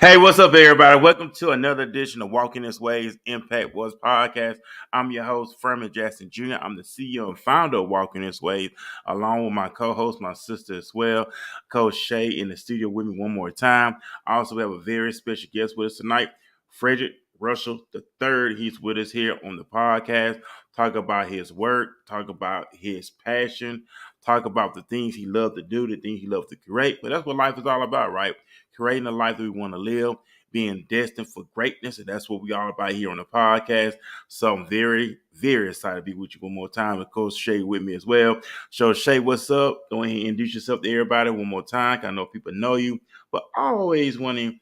Hey, what's up, everybody? Welcome to another edition of Walking This Way's Impact Wars podcast. I'm your host, Furman Jackson Jr. I'm the CEO and founder of Walking This Way, along with my co-host, my sister as well, Coach Shay, in the studio with me one more time. I also have a very special guest with us tonight, Frederick Russell III. He's with us here on the podcast. Talk about his work, talk about his passion, talk about the things he loves to do, the things he loves to create. But that's what life is all about, right? Creating the life that we want to live, being destined for greatness. And that's what we all about here on the podcast. So I'm very, very excited to be with you one more time. Of course, Shay with me as well. So Shay, what's up? Go ahead and introduce yourself to everybody one more time. I know people know you, but I always want to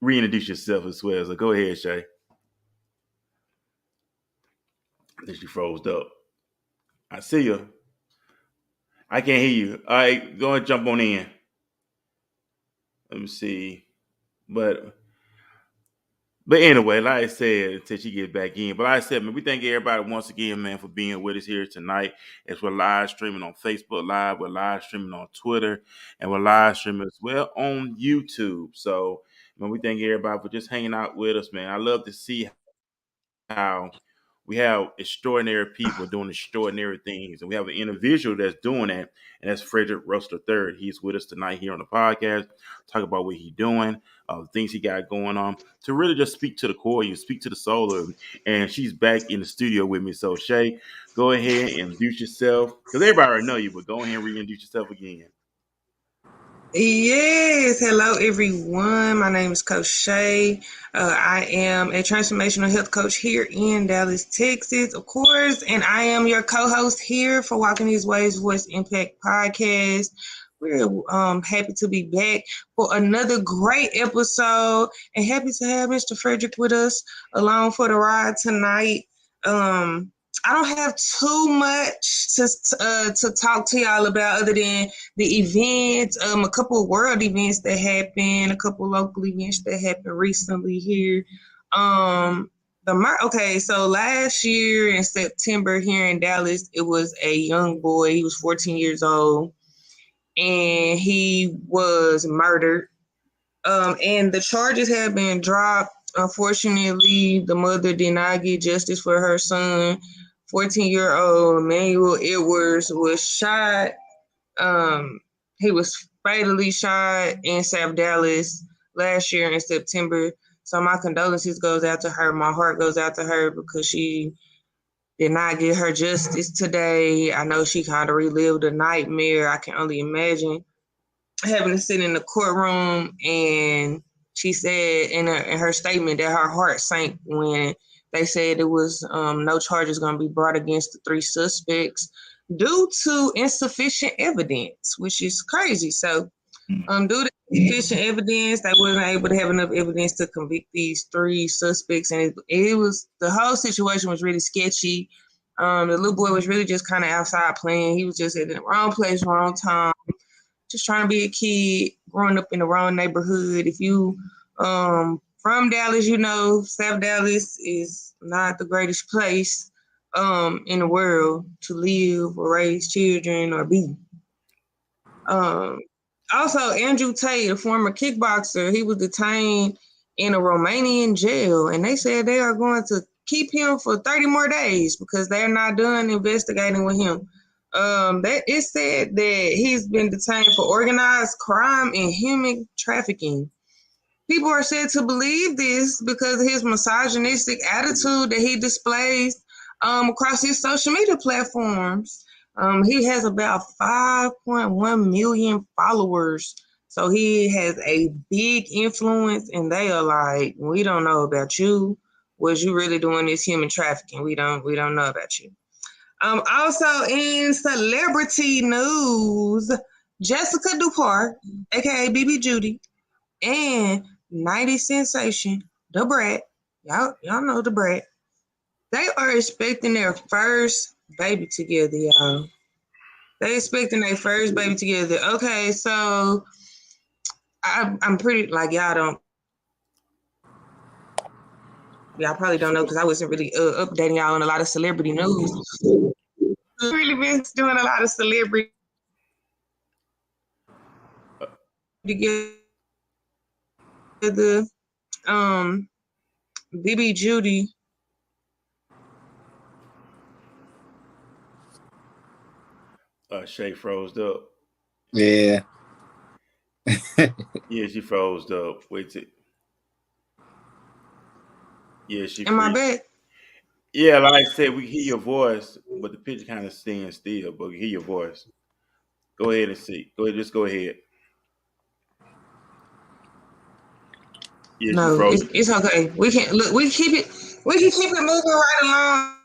reintroduce yourself as well. So go ahead, Shay. I think she froze up. I see you. I can't hear you. All right, go and jump on in. Let me see. But anyway, like I said, until she gets back in. But like I said, man, we thank everybody once again, man, for being with us here tonight. As we're live streaming on Facebook Live, we're live streaming on Twitter, and we're live streaming as well on YouTube. So, man, we thank everybody for just hanging out with us, man. I love to see how we have extraordinary people doing extraordinary things, and we have an individual that's doing that, and that's Frederick Russell III. He's with us tonight here on the podcast, talk about what he's doing, things he got going on, to really just speak to the core, you speak to the soul of him. And she's back in the studio with me. So Shay, go ahead and introduce yourself, because everybody already know you, but go ahead and reintroduce yourself again. Yes, hello everyone. My name is Coach Shay. I am a transformational health coach here in Dallas, Texas, of course, and I am your co-host here for Walking These Ways Voice Impact Podcast. We're happy to be back for another great episode, and happy to have Mr. Frederick with us along for the ride tonight. I don't have too much to talk to y'all about other than the events, a couple of world events that happened, a couple of local events that happened recently here. Okay, so last year in September here in Dallas, it was a young boy. He was 14 years old, and he was murdered. And the charges have been dropped. Unfortunately, the mother did not get justice for her son. 14-year-old Emmanuel Edwards was shot. He was fatally shot in South Dallas last year in September. So my condolences goes out to her. My heart goes out to her because she did not get her justice today. I know she kind of relived a nightmare. I can only imagine having to sit in the courtroom, and she said in her statement that her heart sank when they said it was no charges going to be brought against the three suspects due to insufficient evidence, which is crazy. So due to insufficient evidence, they wasn't able to have enough evidence to convict these three suspects, and it was, the whole situation was really sketchy. The little boy was really just kind of outside playing. He was just in the wrong place, wrong time, just trying to be a kid growing up in the wrong neighborhood. If you from Dallas, you know South Dallas is not the greatest place in the world to live or raise children or be. Also, Andrew Tate, a former kickboxer, he was detained in a Romanian jail, and they said they are going to keep him for 30 more days because they're not done investigating with him. That it said that he's been detained for organized crime and human trafficking. People are said to believe this because of his misogynistic attitude that he displays across his social media platforms. He has about 5.1 million followers. So he has a big influence, and they are like, we don't know about you. Was you really doing this human trafficking? We don't know about you. Also in celebrity news, Jessica Dupart, aka BB Judy, and 90 Sensation, Da Brat, y'all know Da Brat. They are expecting their first baby together, y'all. They expecting their first baby together. Okay, so I'm pretty like y'all probably don't know because I wasn't really updating y'all on a lot of celebrity news. I've really been doing a lot of celebrity together. the um BB Judy. Shay froze up. Yeah. Yeah, she froze up. Wait till. Yeah, she Am I free. back? Yeah, like I said, we hear your voice, but the picture kind of stands still. But we hear your voice. Go ahead and see. Go ahead, just go ahead. Yeah, she No, froze. it's okay. We can look. We can keep it moving right along.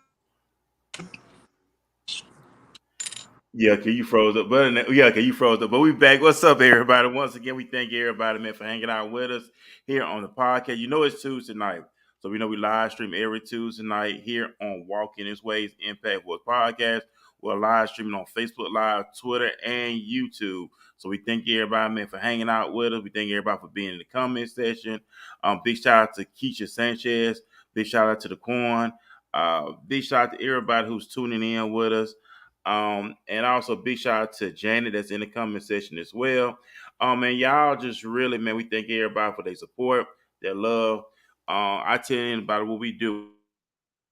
Yeah, okay, you froze up. Yeah, okay, you froze up. But we back. What's up, everybody? Once again, we thank everybody, man, for hanging out with us here on the podcast. You know it's Tuesday night. So we know we live stream every Tuesday night here on Walking His Ways Impact Work Podcast. We're live streaming on Facebook Live, Twitter, and YouTube. So we thank everybody, man, for hanging out with us. We thank everybody for being in the comment section. Big shout out to Keisha Sanchez. Big shout out to the Corn. Big shout out to everybody who's tuning in with us. And also big shout out to Janet that's in the comment section as well. And y'all just really, man, we thank everybody for their support, their love. I tell anybody what we do,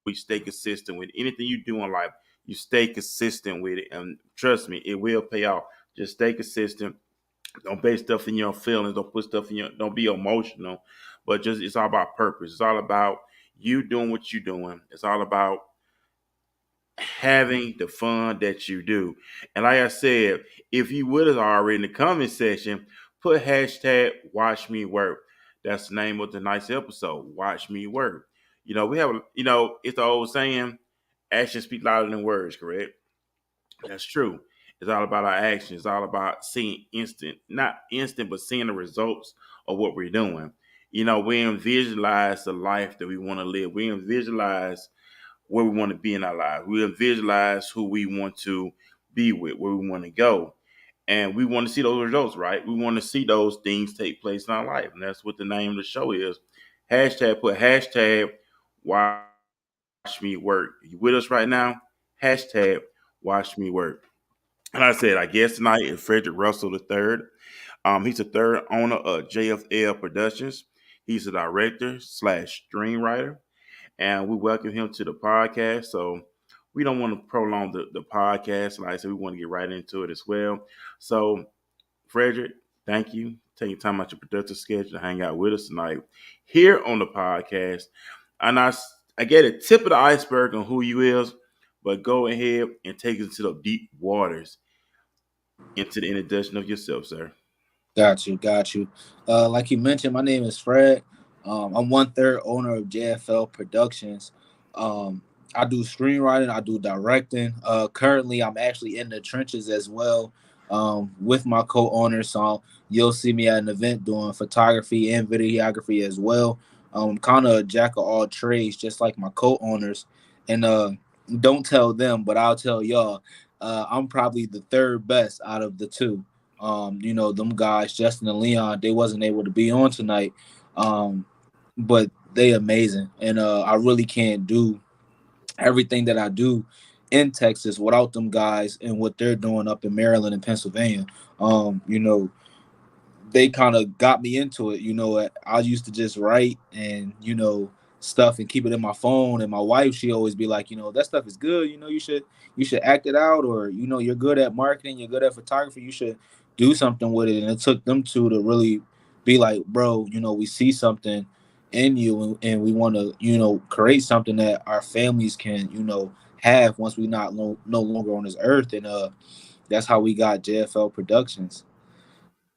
we stay consistent with anything you do in life. You stay consistent with it, and trust me, it will pay off. Just stay consistent. Don't base stuff in your feelings. Don't put stuff in your. Don't be emotional, but just it's all about purpose. It's all about you doing what you're doing. It's all about having the fun that you do. And like I said, if you would have already in the comment section, put hashtag watch me work. That's the name of the nice episode. Watch me work. We have it's the old saying, actions speak louder than words, correct? That's true. It's all about our actions. It's all about seeing not instant, but seeing the results of what we're doing. We visualize the life that we want to live. We visualize where we want to be in our lives. We visualize who we want to be with, where we want to go. And we want to see those results, right? We want to see those things take place in our life. And that's what the name of the show is. Put hashtag watch me work. You with us right now? Hashtag watch me work. And I said, I guess tonight is Frederick Russell III. He's the third owner of JFL Productions. He's a director slash screenwriter, and we welcome him to the podcast. So we don't want to prolong the podcast. Like I said, we want to get right into it as well. So, Frederick, thank you. Taking time out your productive schedule to hang out with us tonight here on the podcast. And I get a tip of the iceberg on who you is, but go ahead and take us into the deep waters into the introduction of yourself, sir. Got you, got you. Like you mentioned, my name is Fred. I'm one third owner of JFL Productions. Um, I do screenwriting, I do directing. Currently, I'm actually in the trenches as well with my co-owner. So you'll see me at an event doing photography and videography as well. I'm kind of a jack of all trades, just like my co-owners. And don't tell them, but I'll tell y'all. I'm probably the third best out of the two. Them guys, Justin and Leon, they wasn't able to be on tonight. Um, but they amazing. And I really can't do everything that I do in Texas without them guys and what they're doing up in Maryland and Pennsylvania. Um, you know, they kind of got me into it. I used to just write and stuff and keep it in my phone. And my wife, she always be like, that stuff is good. You should act it out, or you're good at marketing, you're good at photography. You should do something with it. And it took them two to really be like, bro, we see something in you, and we want to create something that our families can have once we not no longer on this earth. And that's how we got JFL Productions.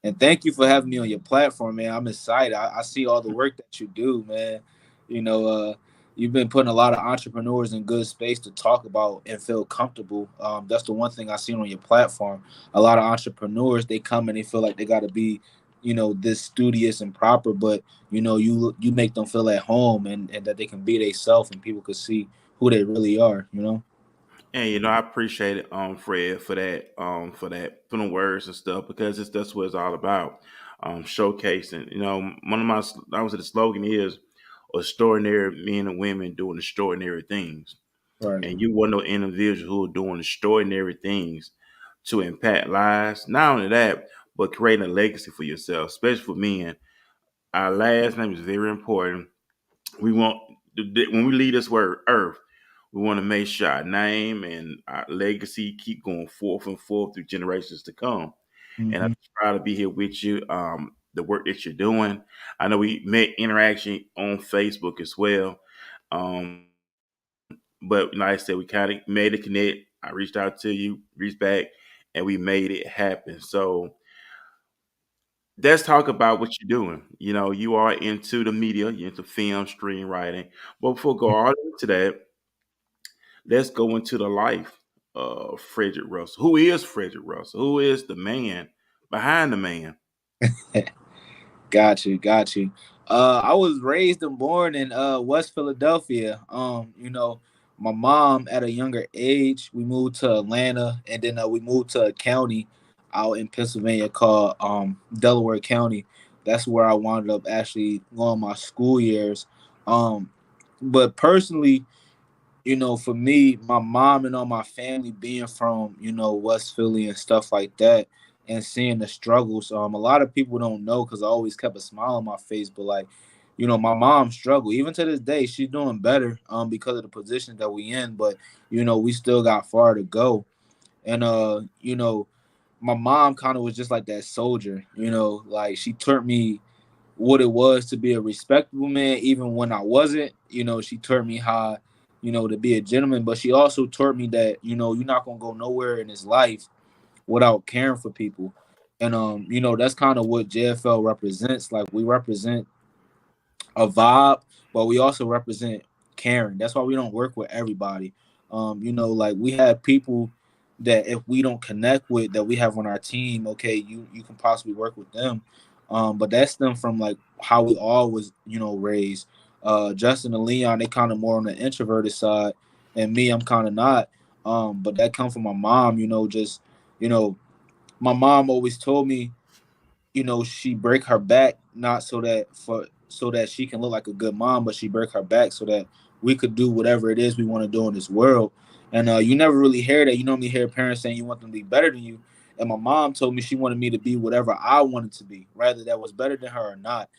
And thank you for having me on your platform, man. I'm excited. I see all the work that you do, man. You know, uh, you've been putting a lot of entrepreneurs in good space to talk about and feel comfortable. That's the one thing I seen on your platform. A lot of entrepreneurs, they come and they feel like they got to be, this studious and proper, but you make them feel at home, and that they can be themselves and people could see who they really are. And I appreciate it, Fred, for the words and stuff, because that's what it's all about, showcasing. One of my I would say the slogan is extraordinary men and women doing extraordinary things, Right. and you want no individual who are doing extraordinary things to impact lives. Not only that, but creating a legacy for yourself, especially for men. Our last name is very important. We want when we leave this word earth, we want to make sure our name and our legacy keep going forth and forth through generations to come. And I Hmm. try to be here with you. The work that you're doing. I know we met interaction on Facebook as well. Um, but like I said, we kind of made it connect. I reached out to you, reached back, and we made it happen. So let's talk about what you're doing. You know, you are into the media, you're into film, screenwriting. But before we go all into that, let's go into the life of Frederick Russell. Who is Frederick Russell? Who is the man behind the man? Got you, got you. I was raised and born in West Philadelphia. My mom at a younger age, we moved to Atlanta, and then we moved to a county out in Pennsylvania called Delaware County. That's where I wound up actually going my school years. Um, but personally, for me, my mom and all my family being from, West Philly and stuff like that, and seeing the struggles. A lot of people don't know because I always kept a smile on my face, but like, my mom struggled. Even to this day, she's doing better because of the position that we in, but we still got far to go. And my mom kind of was just like that soldier, like she taught me what it was to be a respectable man, even when I wasn't. She taught me how, to be a gentleman, but she also taught me that, you're not gonna go nowhere in this life without caring for people. And that's kind of what JFL represents. Like we represent a vibe, but we also represent caring. That's why we don't work with everybody. Like we have people that if we don't connect with that we have on our team, okay, you can possibly work with them. But that's them from like how we all was, raised. Justin and Leon, they kind of more on the introverted side, and me, I'm kind of not. But that come from my mom, just you know, my mom always told me, she break her back not so that she can look like a good mom, but she break her back so that we could do whatever it is we want to do in this world. And you never really hear that. You normally hear parents saying you want them to be better than you. And my mom told me she wanted me to be whatever I wanted to be, whether that was better than her or not.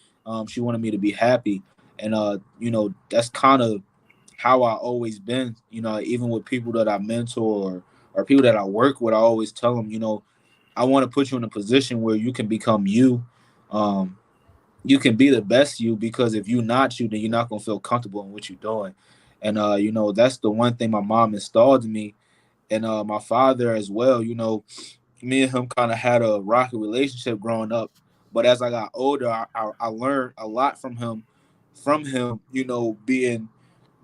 She wanted me to be happy, and that's kind of how I always been. Even with people that I mentor or people that I work with, I always tell them, I want to put you in a position where you can become you. Um, you can be the best you, because if you're not you, then you're not gonna feel comfortable in what you're doing. And that's the one thing my mom installed in me, and my father as well. Me and him kind of had a rocky relationship growing up, but as I got older, I learned a lot from him. Being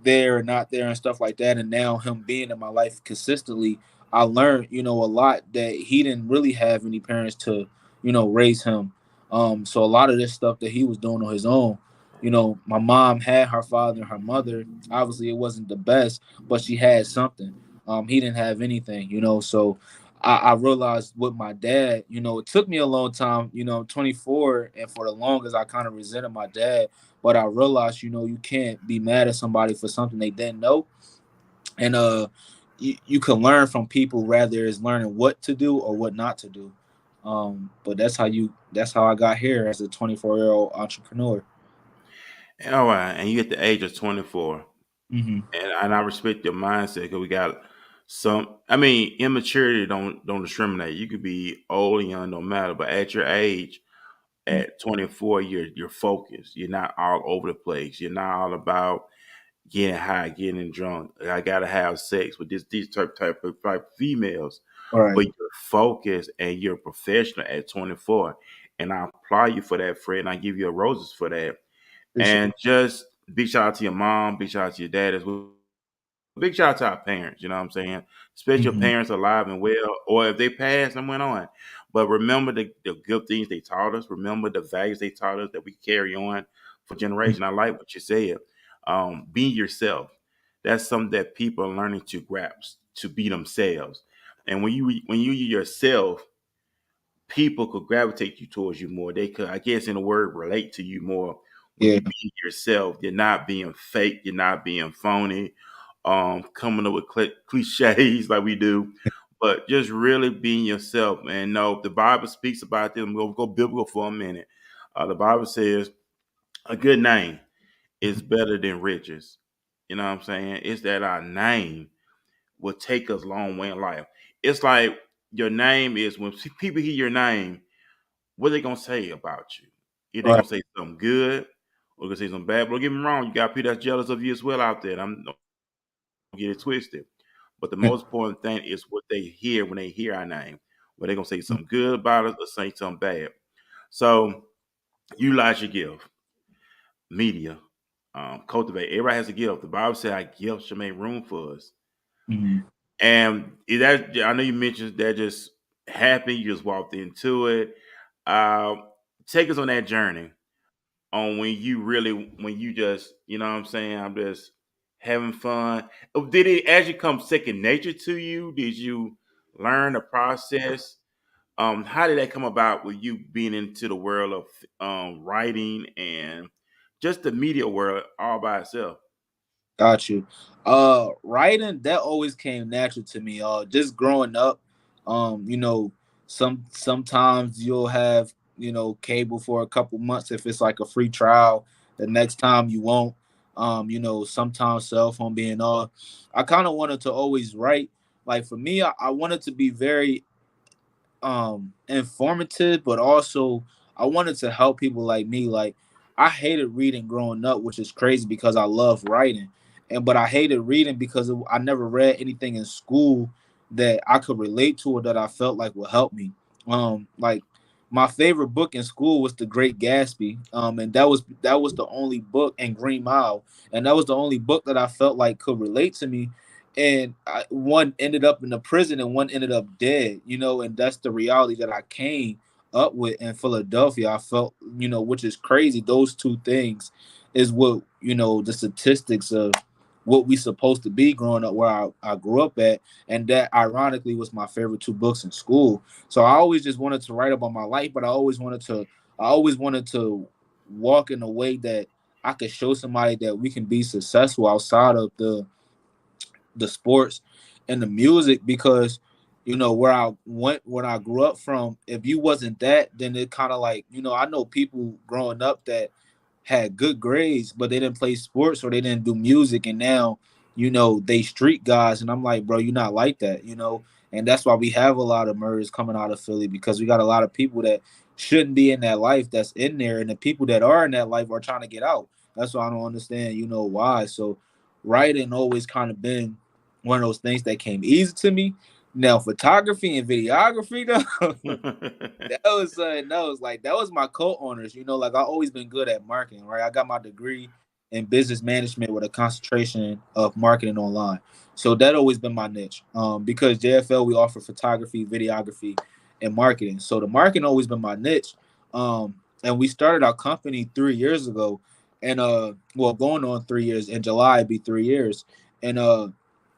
there and not there and stuff like that. And now him being in my life consistently, I learned, a lot that he didn't really have any parents to, raise him. So a lot of this stuff that he was doing on his own, my mom had her father and her mother. Obviously, it wasn't the best, but she had something. He didn't have anything, so I realized with my dad, it took me a long time, I'm 24, and for the longest, I kind of resented my dad, but I realized, you can't be mad at somebody for something they didn't know. And you can learn from people rather as learning what to do or what not to do. But that's how I got here as a 24-year-old entrepreneur. All right, and you at the age of 24, Hmm. and I respect your mindset because we got some. I mean, immaturity don't discriminate. You could be old and young, don't matter. But at your age, at 24, you're focused. You're not all over the place. You're not all about getting high, getting drunk. I gotta have sex with these type of females. All right. But you're focused and you're a professional at 24. And I applaud you for that, Fred. And I give you a roses for that. Appreciate And just big shout out to your mom, big shout out to your dad as well. Big shout out to our parents, you know what I'm saying? it. Especially your Hmm. parents alive and well, or if they passed and went on. But remember the good things they taught us. Remember the values they taught us that we carry on for generation. I like what you said. Be yourself. That's something that people are learning to grasp, to be themselves. And when you yourself, people could gravitate you towards you more. They could, I guess, in a word, relate to you more when Yeah. you be yourself. You're not being fake. You're not being phony. Coming up with cliches like we do, but just really being yourself. And no, the Bible speaks about this. I'm gonna go biblical for a minute. The Bible says a good name is better than riches. You know what I'm saying? It's that our name will take us a long way in life. It's like your name is when people hear your name, what they gonna say about you? If they Right. gonna say something good or gonna say something bad. But don't get me wrong, you got people that's jealous of you as well out there. I'm don't get it twisted. But the most important thing is what they hear when they hear our name. Whether they gonna say something good about us or say something bad. So utilize your gift. Media. Cultivate. Everybody has a gift. The Bible said our gifts should make room for us. Mhm. And that I know you mentioned that just happened. You just walked into it. Uh, Take us on that journey on when you just, you know what I'm saying, I'm just having fun. Did it actually come second nature to you? Did you learn the process? How did that come about with you being into the world of writing and just the media world all by itself? Got you. Writing that always came natural to me. Just growing up, you know, sometimes you'll have cable for a couple months if it's like a free trial. The next time you won't. Sometimes cell phone being off. I kind of wanted to always write. Like for me, I wanted to be very informative, but also I wanted to help people like me. Like I hated reading growing up, which is crazy because I love writing, and but I hated reading because I never read anything in school that I could relate to or that I felt like would help me. Like my favorite book in school was The Great Gatsby, and that was the only book, and Green Mile, and that was the only book that I felt like could relate to me. And one ended up in the prison and one ended up dead, and that's the reality that I came up with in Philadelphia. I felt, which is crazy. Those two things is what, the statistics of what we supposed to be growing up where I grew up at. And that ironically was my favorite two books in school. So I always just wanted to write about my life, but I always wanted to walk in a way that I could show somebody that we can be successful outside of the sports and the music, because where I went, when I grew up from, if you wasn't that, then it kind of like, I know people growing up that had good grades but they didn't play sports or they didn't do music, and now they street guys, and I'm like, bro, you're not like that, and that's why we have a lot of murders coming out of Philly, because we got a lot of people that shouldn't be in that life that's in there, and the people that are in that life are trying to get out. That's why I don't understand why. So writing always kind of been one of those things that came easy to me. Now photography and videography though, that was my co-owners. Like I always been good at marketing, right? I got my degree in business management with a concentration of marketing online. So that always been my niche. Because JFL, we offer photography, videography, and marketing. So the marketing always been my niche. And we started our company 3 years ago, and going on 3 years in July, it'd be 3 years, and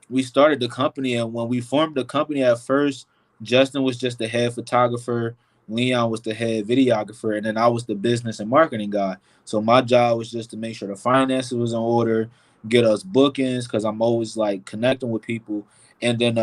we started the company. And when we formed the company at first, Justin was just the head photographer, Leon was the head videographer, and then I was the business and marketing guy. So my job was just to make sure the finances was in order, get us bookings, because I'm always like connecting with people. And then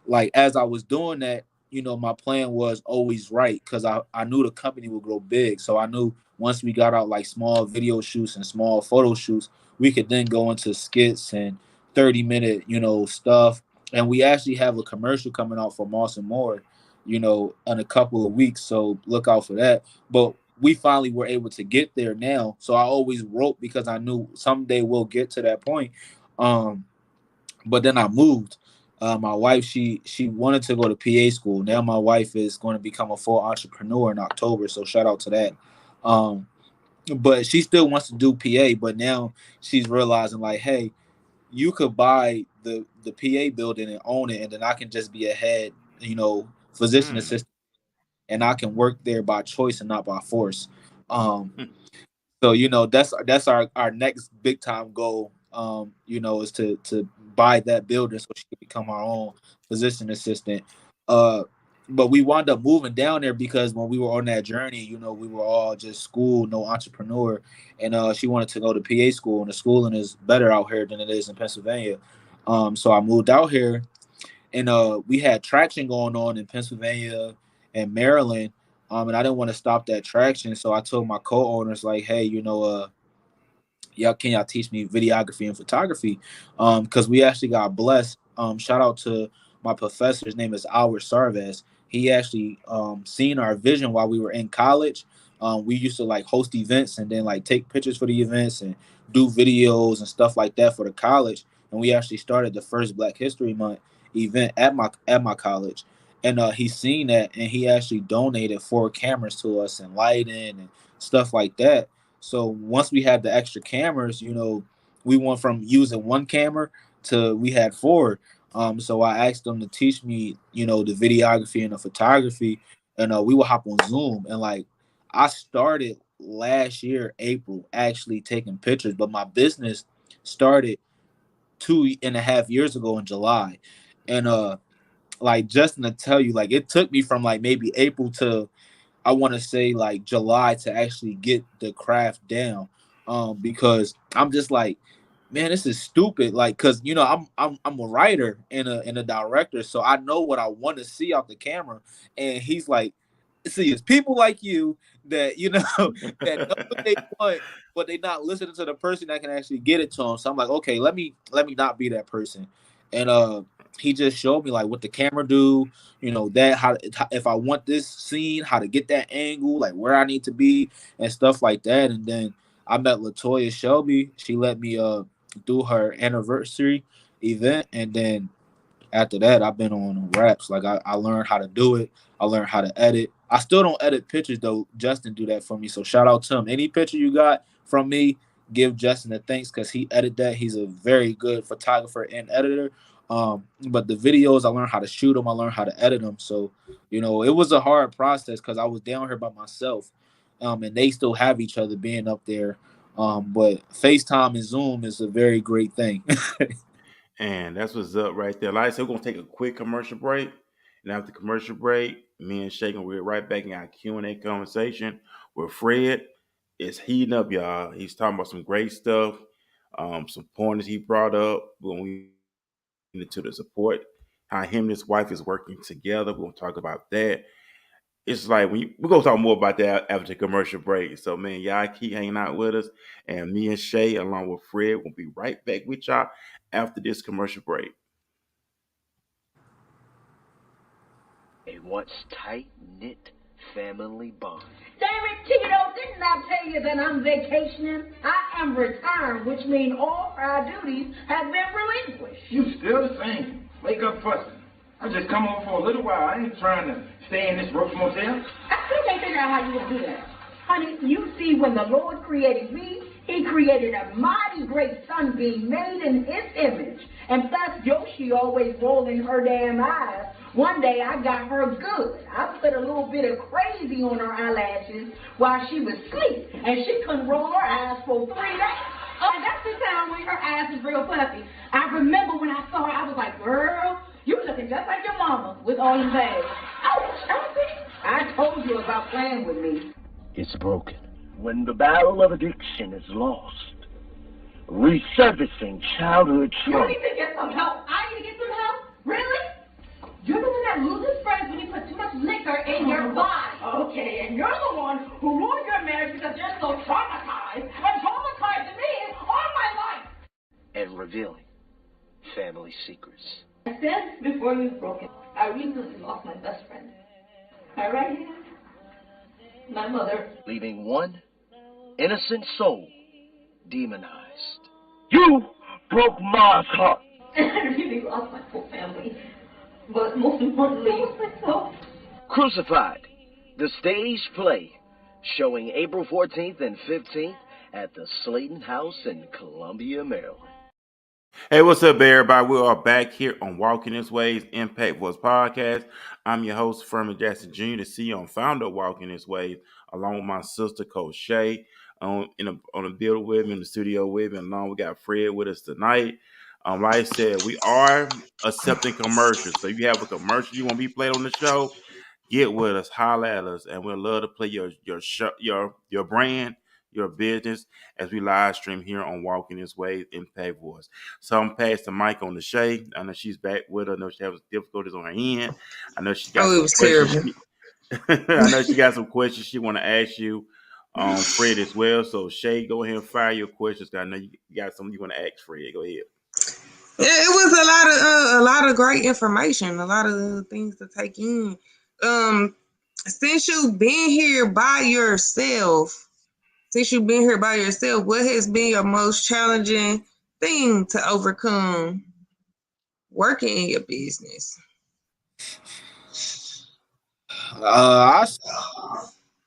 like as I was doing that, my plan was always right, because I knew the company would grow big. So I knew once we got out like small video shoots and small photo shoots, we could then go into skits and 30-minute, stuff. And we actually have a commercial coming out for Moss and More, in a couple of weeks. So look out for that. But we finally were able to get there now. So I always wrote because I knew someday we'll get to that point. But then I moved. My wife, she wanted to go to PA school. Now my wife is going to become a full entrepreneur in October. So shout out to that. But she still wants to do PA, but now she's realizing like, hey, you could buy the PA building and own it, and then I can just be a head, physician Hmm. assistant, and I can work there by choice and not by force. So that's our next big time goal. Is to buy that building so she can become our own physician assistant. Uh, but we wound up moving down there because when we were on that journey, we were all just school, no entrepreneur, and she wanted to go to PA school, and the schooling is better out here than it is in Pennsylvania. So I moved out here, and we had traction going on in Pennsylvania and Maryland, and I didn't want to stop that traction, so I told my co-owners like, hey, can y'all teach me videography and photography? Because we actually got blessed. Shout out to my professor. His name is Albert Sarvez. He actually seen our vision while we were in college. We used to like host events and then like take pictures for the events and do videos and stuff like that for the college. And we actually started the first Black History Month event at my college. And he seen that and he actually donated 4 cameras to us and lighting and stuff like that. So once we had the extra cameras, we went from using 1 camera to we had 4. So I asked them to teach me, the videography and the photography, and we would hop on Zoom. And like I started last year, April, actually taking pictures, but my business started 2.5 years ago in July. And like Justin to tell you, like it took me from like maybe April to I want to say like July to actually get the craft down, because I'm just like, man, this is stupid. Like, cause I'm a writer and a director, so I know what I want to see off the camera. And he's like, see, it's people like you that that know what they want, but they not listening to the person that can actually get it to them. So I'm like, okay, let me not be that person. And he just showed me like what the camera do, that how if I want this scene, how to get that angle, like where I need to be and stuff like that. And then I met Latoya Shelby. She let me do her anniversary event, and then after that I've been on raps. Like I learned how to do it. I learned how to edit. I still don't edit pictures though. Justin do that for me. So shout out to him. Any picture you got from me, give Justin a thanks because he edited that. He's a very good photographer and editor. But the videos, I learned how to shoot them. I learned how to edit them. So, it was a hard process because I was down here by myself. And they still have each other being up there. But FaceTime and Zoom is a very great thing. And that's what's up right there. Like I said, we're gonna take a quick commercial break, and after the commercial break, me and Shaken we're right back in our Q&A conversation with Fred. It's heating up, y'all. He's talking about some great stuff, some pointers he brought up when we into the support, how him and his wife is working together. We're gonna talk about that. It's like we're gonna talk more about that after the commercial break. So man, y'all keep hanging out with us, and me and Shay along with Fred will be right back with y'all after this commercial break. A once tight-knit family bond. Damn it, Tito, didn't I tell you that I'm vacationing? I am retired, which means all our duties have been relinquished. You still the same. Wake up fussing. I just come over for a little while. I ain't trying to stay in this roach motel. I still can't figure out how you gonna do that. Honey, you see, when the Lord created me, he created a mighty great sunbeam made in his image. And plus, Yoshi always rolling her damn eyes. One day I got her good. I put a little bit of crazy on her eyelashes while she was asleep, and she couldn't roll her eyes for 3 days. Oh, and that's the time when her eyes was real puffy. I remember when I saw her, I was like, girl, you looking just like your mama with all them bags. I told you about playing with me. It's broken. When the battle of addiction is lost, resurfacing childhood You trauma. need to get some help. I need to get some help? Really? You're the one that loses friends when you put too much liquor in your body. Okay, and you're the one who ruined your marriage because you're so traumatized and traumatized me all my life. And revealing family secrets. I said before you broke it, I recently lost my best friend. My right hand, my mother. Leaving one innocent soul demonized. You broke Ma's heart. And I really lost my whole family. But most importantly, I lost myself. Crucified, the stage play, showing April 14th and 15th at the Slayton House in Columbia, Maryland. Hey, what's up, everybody? We are back here on Walking This Way's Impact Voice Podcast. I'm your host, Furman Jackson Jr., the CEO and founder of Walking This Way, along with my sister, Coach Shay, on the build with me, in the studio with me, along we got Fred with us tonight. Like I said, we are accepting commercials. So if you have a commercial you want to be played on the show, get with us, holler at us, and we'd love to play your show, your brand, your business as we live stream here on Walking This Way Impact Voice. So I'm passing the mic on to Shay. I know she's back with her. I know she has difficulties on her end. I know she got it was terrible. I know she got some questions she want to ask you. Fred as well. So Shay, go ahead and fire your questions. I know you got something you want to ask Fred. Go ahead. It was a lot of great information, a lot of things to take in. Since you've been here by yourself, what has been your most challenging thing to overcome working in your business?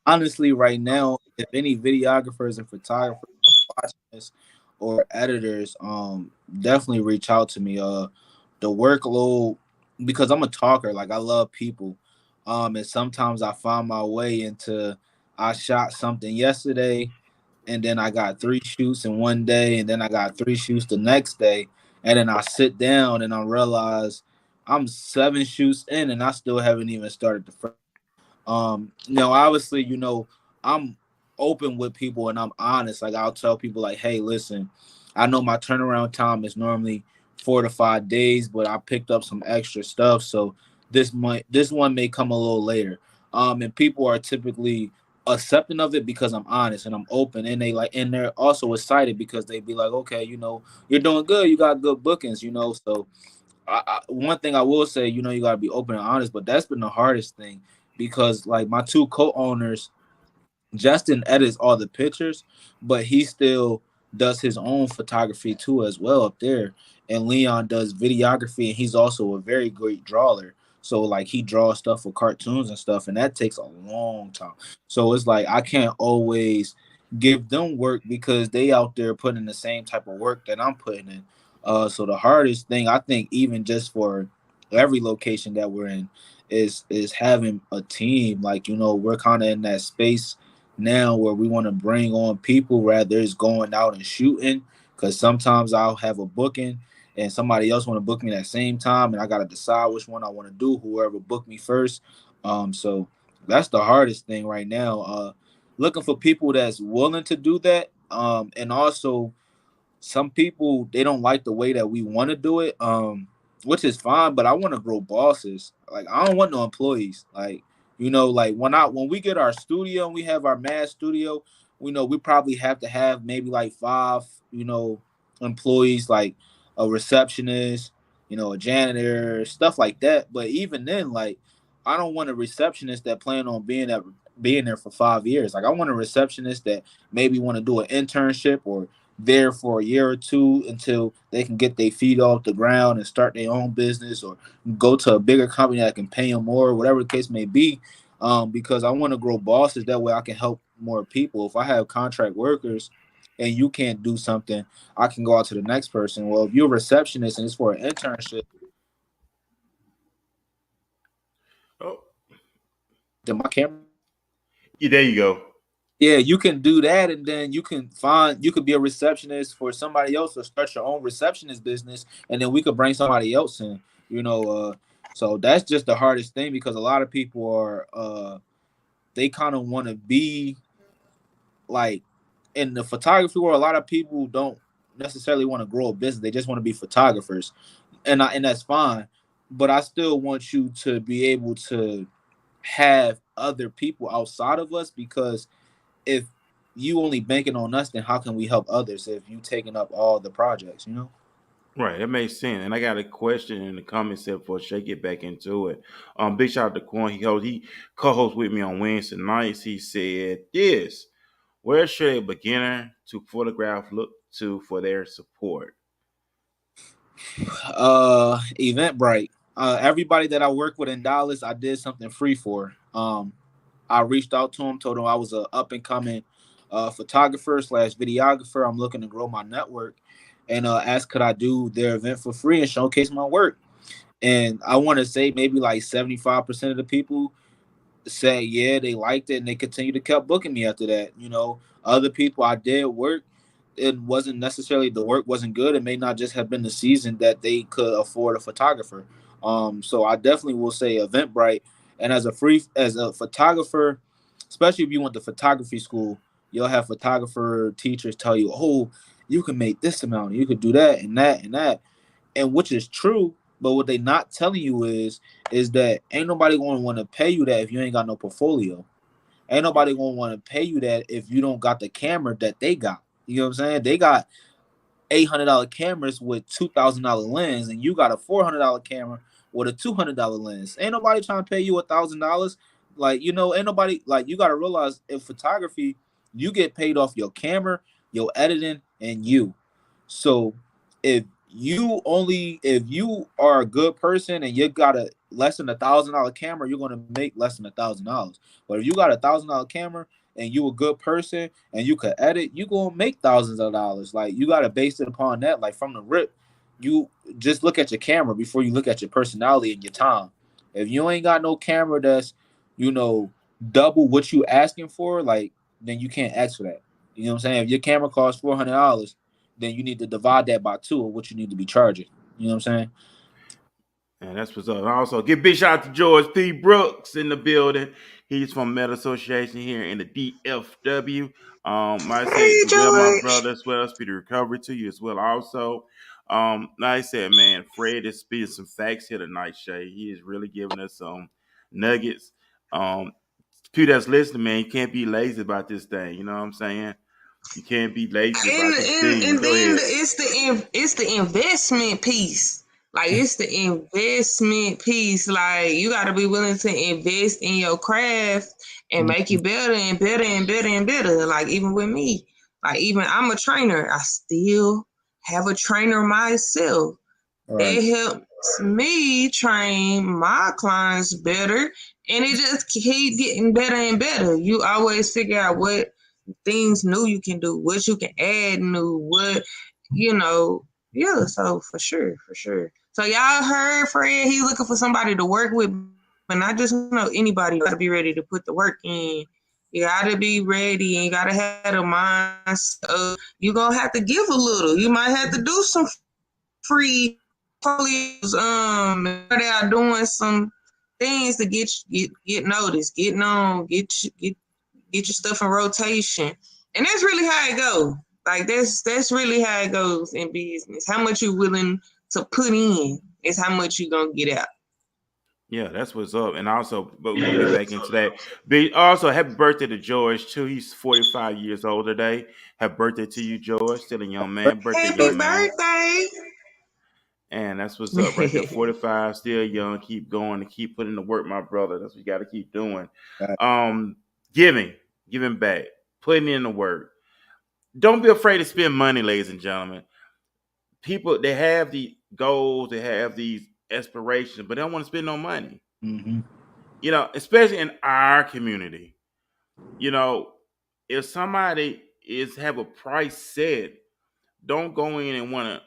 Honestly, right now, if any videographers and photographers are watching this or editors, definitely reach out to me. The workload, because I'm a talker, like I love people, and sometimes I find my way into. I shot something yesterday, and then I got 3 shoots in one day, and then I got 3 shoots the next day, and then I sit down and I realize I'm 7 shoots in, and I still haven't even started the first. Obviously, I'm open with people and I'm honest. Like I'll tell people like, hey, listen, I know my turnaround time is normally 4 to 5 days, but I picked up some extra stuff, so this one may come a little later. And people are typically accepting of it because I'm honest and I'm open, and they're also excited because they be like, okay, you're doing good, you got good bookings, so one thing I will say, you got to be open and honest, but that's been the hardest thing because like my 2 co-owners, Justin edits all the pictures, but he still does his own photography too as well up there. And Leon does videography, and he's also a very great drawer. So like he draws stuff for cartoons and stuff, and that takes a long time. So it's like I can't always give them work because they out there putting the same type of work that I'm putting in. So the hardest thing I think, even just for every location that we're in, is having a team. Like we're kind of in that space now where we want to bring on people rather is going out and shooting, because sometimes I'll have a booking and somebody else want to book me at the same time, and I got to decide which one I want to do, whoever booked me first. So that's the hardest thing right now, looking for people that's willing to do that. And also some people, they don't like the way that we want to do it, which is fine, but I want to grow bosses. Like I don't want no employees. Like like when we get our studio and we have our mad studio, we probably have to have maybe like 5 employees, like a receptionist, a janitor, stuff like that. But even then, like I don't want a receptionist that plan on being there for 5 years. Like I want a receptionist that maybe want to do an internship or there for a year or 2 until they can get their feet off the ground and start their own business, or go to a bigger company that can pay them more, whatever the case may be. Because I want to grow bosses. That way I can help more people. If I have contract workers and you can't do something, I can go out to the next person. Well, if you're a receptionist and it's for an internship, Oh, then my camera. yeah, there you go. Yeah, you can do that, and then you could be a receptionist for somebody else or start your own receptionist business, and then we could bring somebody else in. So that's just the hardest thing, because a lot of people are they kind of want to be like in the photography world. A lot of people don't necessarily want to grow a business; they just want to be photographers, and that's fine. But I still want you to be able to have other people outside of us, because if you only banking on us, then how can we help others if you taking up all the projects, Right, that makes sense. And I got a question in the comment section before Shay get back into it. Big shout out to Quan. He co-hosts with me on Wednesday nights. He said this: where should a beginner to photograph look to for their support? Eventbrite. Everybody that I work with in Dallas, I did something free for. I reached out to him, told him I was a up and coming photographer / videographer. I'm looking to grow my network, and asked could I do their event for free and showcase my work. And I want to say maybe like 75% of the people said yeah, they liked it, and they continued to keep booking me after that. Other people, I did work, it wasn't necessarily, the work wasn't good. It may not just have been the season that they could afford a photographer. So I definitely will say Eventbrite. And as a photographer, especially if you went to photography school, you'll have photographer teachers tell you, oh, you can make this amount, you could do that and that and that, and which is true. But what they not telling you is that ain't nobody going to want to pay you that if you ain't got no portfolio. Ain't nobody gonna want to pay you that if you don't got the camera that they got. You know what I'm saying? They got $800 cameras with $2,000 lens, and you got a $400 camera with a $200 lens. Ain't nobody trying to pay you $1,000. Like, you know, ain't nobody, like, you got to realize in photography, you get paid off your camera, your editing, and you. So if you are a good person and you got a less than $1,000 camera, you're gonna make less than $1,000. But if you got $1,000 camera and you a good person and you could edit, you gonna make thousands of dollars. Like, you gotta base it upon that. Like, from the rip, you just look at your camera before you look at your personality and your time. If you ain't got no camera that's, you know, double what you asking for, like, then you can't ask for that. You know what I'm saying? If your camera costs $400, then you need to divide that by 2 of what you need to be charging. You know what I'm saying? And that's what's up. Also, give a big shout out to George P. Brooks in the building. He's from Metal Association here in the DFW. Like I Hey, said, well, my George. brother as well. Speedy recovery to you as well. Also, like I said, man, Fred is speaking some facts here tonight, Shay. He is really giving us some nuggets. People that's listening, man, you can't be lazy about this thing. You know what I'm saying? You can't be lazy And about this and, thing. and Go then ahead. it's the investment piece. Like, it's the investment piece. Like, you got to be willing to invest in your craft and make it better and better and better and better. Like, even with me, like, even I'm a trainer, I still have a trainer myself. Right. That helps me train my clients better, and it just keep getting better and better. You always figure out what things new you can do, what you can add new, what, you know. Yeah, so for sure. So y'all heard Fred, he's looking for somebody to work with, but not just anybody. You gotta be ready to put the work in. You gotta be ready, and you gotta have a mindset. You're gonna have to give a little. You might have to do some free police. They are doing some things to get noticed, get known, get your stuff in rotation, and that's really how it goes. Like, that's really how it goes in business. How much you willing to put in is how much you gonna get out. Yeah, that's what's up. And also, but we're gonna get back into that. But also, happy birthday to George too. He's 45 years old today. Happy birthday to you, George. Still a young man. Birthday, Happy young man. birthday! And that's what's up right there. 45, still young. Keep going and keep putting the work, my brother. That's what you got to keep doing. Um, giving back, putting in the work. Don't be afraid to spend money, ladies and gentlemen. People, they have the goals, they have these aspirations, but they don't want to spend no money. Mm-hmm. You know, especially in our community. You know, if somebody have a price set, don't go in and want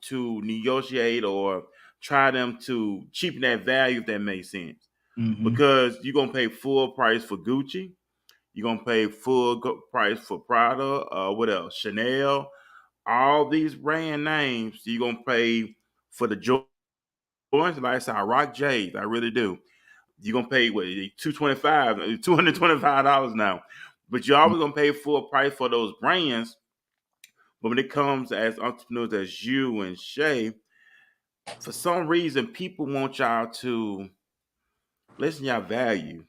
to negotiate or try them to cheapen that value, if that makes sense. Mm-hmm. Because you're gonna pay full price for Gucci, you're gonna pay price for Prada, what else? Chanel, all these brand names. You're gonna pay for the Jordans. Like I said, I rock J's, I really do. You're gonna pay what, $225 now. But you're always gonna pay full price for those brands. But when it comes as entrepreneurs as you and Shay, for some reason people want y'all to listen to y'all value.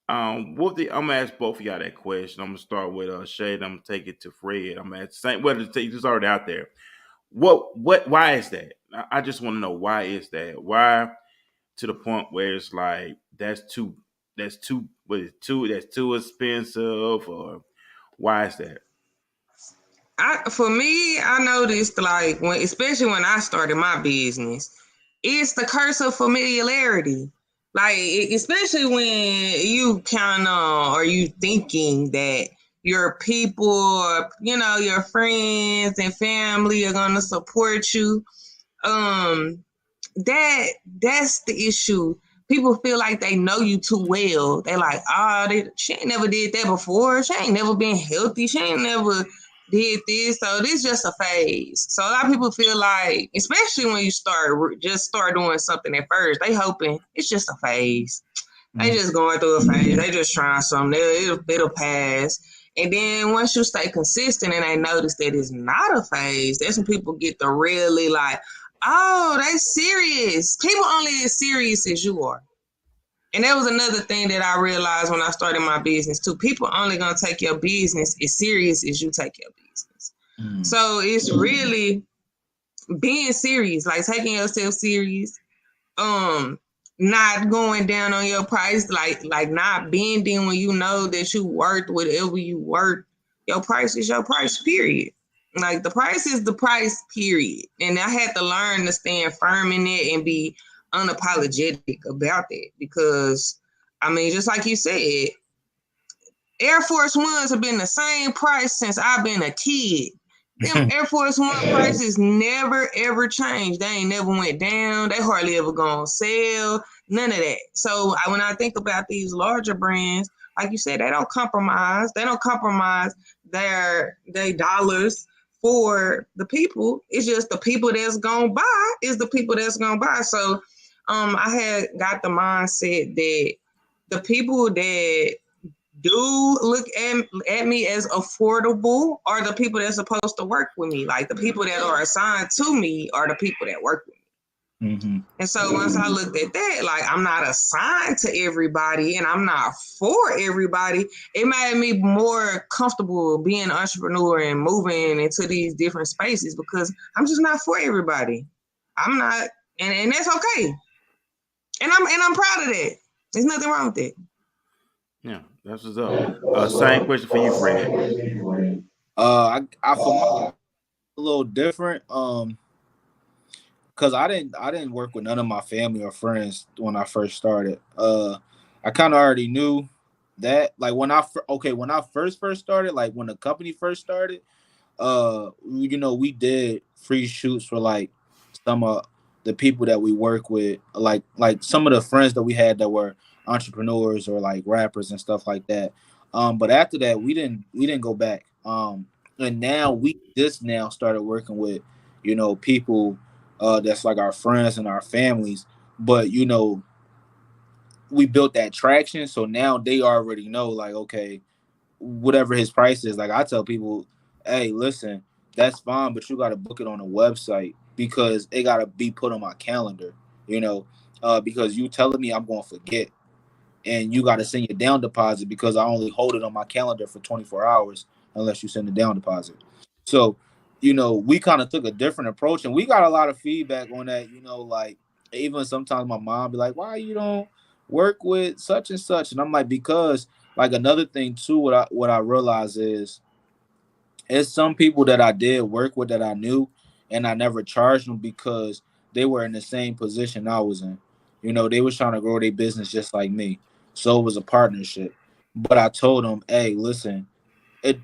I'm gonna ask both of y'all that question. I'm gonna start with Shay, and I'm gonna take it to Fred. I'm gonna ask it's already out there. Why is that? I just want to know, why is that? Why, to the point where it's like that's too expensive, or why is that? For me, I noticed, like, especially when I started my business, it's the curse of familiarity. Like, especially when you kind of, or you thinking that your people, or, your friends and family are gonna support you. That's the issue. People feel like they know you too well. They like, she ain't never did that before. She ain't never been healthy. She ain't never did this. So this just a phase. So a lot of people feel like, especially when you start doing something at first, they hoping it's just a phase. They just going through a phase. They just trying something. It'll pass. And then once you stay consistent and they notice that it's not a phase, that's when people get to really like, oh, they serious. People only as serious as you are. And that was another thing that I realized when I started my business too. People only gonna take your business as serious as you take your business. So it's really being serious, like taking yourself serious, not going down on your price, like not bending when you know that you worth whatever you worth. Your price is your price, period. Like the price is the price, period. And I had to learn to stand firm in it and be unapologetic about that because, I mean, just like you said, Air Force Ones have been the same price since I've been a kid. Them Air Force One prices never ever changed. They ain't never went down. They hardly ever go on sale. None of that. So when I think about these larger brands, like you said, they don't compromise. They don't compromise their dollars for the people. It's just the people that's gonna buy is the people that's gonna buy. So I had got the mindset that the people that do look at me as affordable are the people that's supposed to work with me. Like the people that are assigned to me are the people that work with me. Mm-hmm. And so once I looked at that, like I'm not assigned to everybody and I'm not for everybody, it made me more comfortable being an entrepreneur and moving into these different spaces because I'm just not for everybody. I'm not, and that's okay. And I'm proud of that. There's nothing wrong with it. Yeah, that's what's up. Same question for you, Fred. I for my a little different. Cause I didn't work with none of my family or friends when I first started. I kind of already knew that. Like when I first started, like when the company first started, we did free shoots for like some of the people that we work with, like some of the friends that we had that were entrepreneurs or like rappers and stuff like that. But after that, we didn't go back. And now we just now started working with, people that's like our friends and our families. But we built that traction, so now they already know, like, okay, whatever his price is. Like I tell people, hey, listen, that's fine, but you got to book it on a website because it got to be put on my calendar, because you telling me I'm going to forget, and you got to send your down deposit because I only hold it on my calendar for 24 hours unless you send a down deposit. So, we kind of took a different approach, and we got a lot of feedback on that. Like even sometimes my mom be like, "Why you don't work with such and such?" And I'm like, because like another thing too, what I realize is, it's some people that I did work with that I knew, and I never charged them because they were in the same position I was in. They was trying to grow their business just like me, so it was a partnership. But I told them, hey, listen, it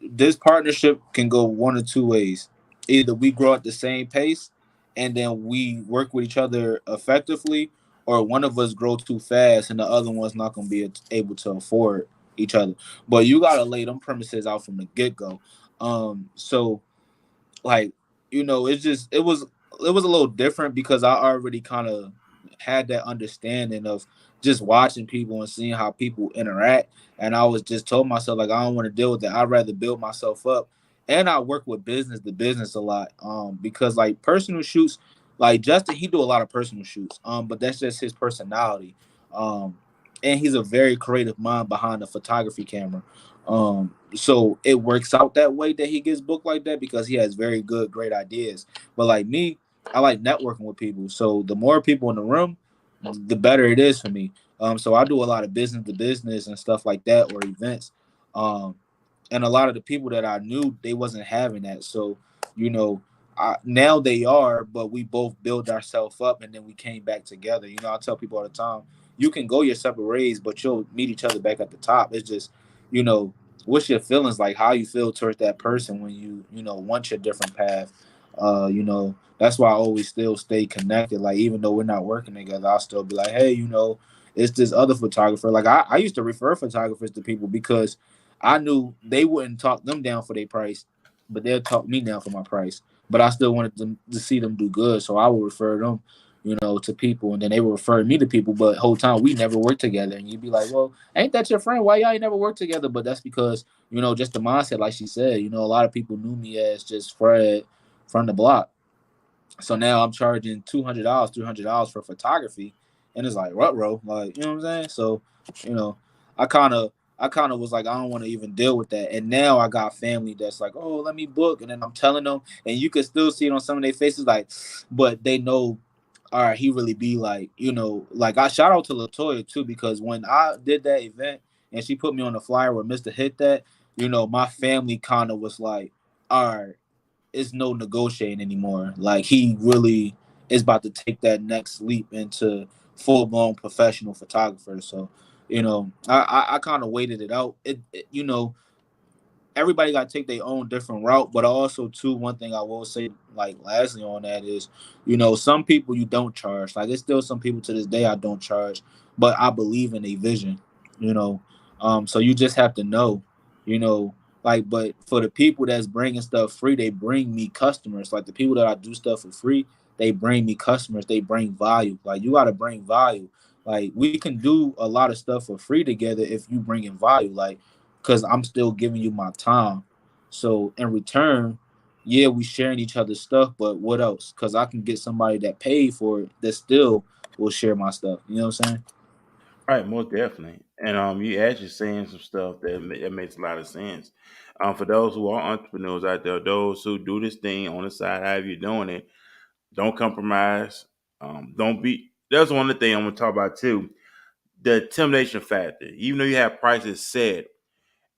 this partnership can go one or two ways. Either we grow at the same pace and then we work with each other effectively, or one of us grow too fast and the other one's not going to be able to afford each other. But you got to lay them premises out from the get-go. So like, it was a little different because I already kind of had that understanding of just watching people and seeing how people interact. And I was just told myself, like, I don't want to deal with that. I'd rather build myself up. And I work with business to business a lot. Because like personal shoots, like Justin, he do a lot of personal shoots. But that's just his personality. And he's a very creative mind behind the photography camera. So it works out that way that he gets booked like that because he has very good, great ideas. But like me, I like networking with people. So the more people in the room, the better it is for me. So I do a lot of business to business and stuff like that, or events. And a lot of the people that I knew, they wasn't having that. So, now they are, but we both built ourselves up and then we came back together. I tell people all the time, you can go your separate ways, but you'll meet each other back at the top. It's just, what's your feelings like, how you feel towards that person when you want your different path. That's why I always still stay connected. Like, even though we're not working together, I'll still be like, hey, it's this other photographer. Like I used to refer photographers to people because I knew they wouldn't talk them down for their price, but they'll talk me down for my price. But I still wanted them to see them do good. So I would refer them, to people, and then they would refer me to people. But the whole time we never worked together. And you'd be like, well, ain't that your friend? Why y'all ain't never worked together? But that's because, just the mindset, like she said, a lot of people knew me as just Fred from the block. So now I'm charging $200, $300 for photography. and it's like bro, like, you know what I'm saying? So, you know, I kind of was like, I don't want to even deal with that. And now I got family that's like, oh, let me book, and then I'm telling them, and you can still see it on some of their faces, like, but they know, all right, he really be like, you know, like, I shout out to Latoya too, because when I did that event and she put me on the flyer where Mr. hit that, you know, my family kind of was like, all right, it's no negotiating anymore. Like, he really is about to take that next leap into full blown professional photographer. So, you know, I kind of waited it out. You know, everybody got to take their own different route. But also, too, one thing I will say, like, lastly on that is, you know, some people you don't charge. Like, it's still some people to this day I don't charge, but I believe in a vision, you know. So you just have to know, you know, like, but for the people that's bringing stuff free, they bring me customers. Like, the people that I do stuff for free, they bring me customers. They bring value. Like, you got to bring value. Like, we can do a lot of stuff for free together if you bring in value. Like, because I'm still giving you my time. So in return, yeah, we sharing each other's stuff, but what else? Because I can get somebody that paid for it that still will share my stuff. You know what I'm saying? Right, most definitely. And you actually saying some stuff that makes a lot of sense. For those who are entrepreneurs out there, those who do this thing on the side, however you're doing it, don't compromise. Don't be. That's one of the things I'm gonna talk about too. The intimidation factor. Even though you have prices set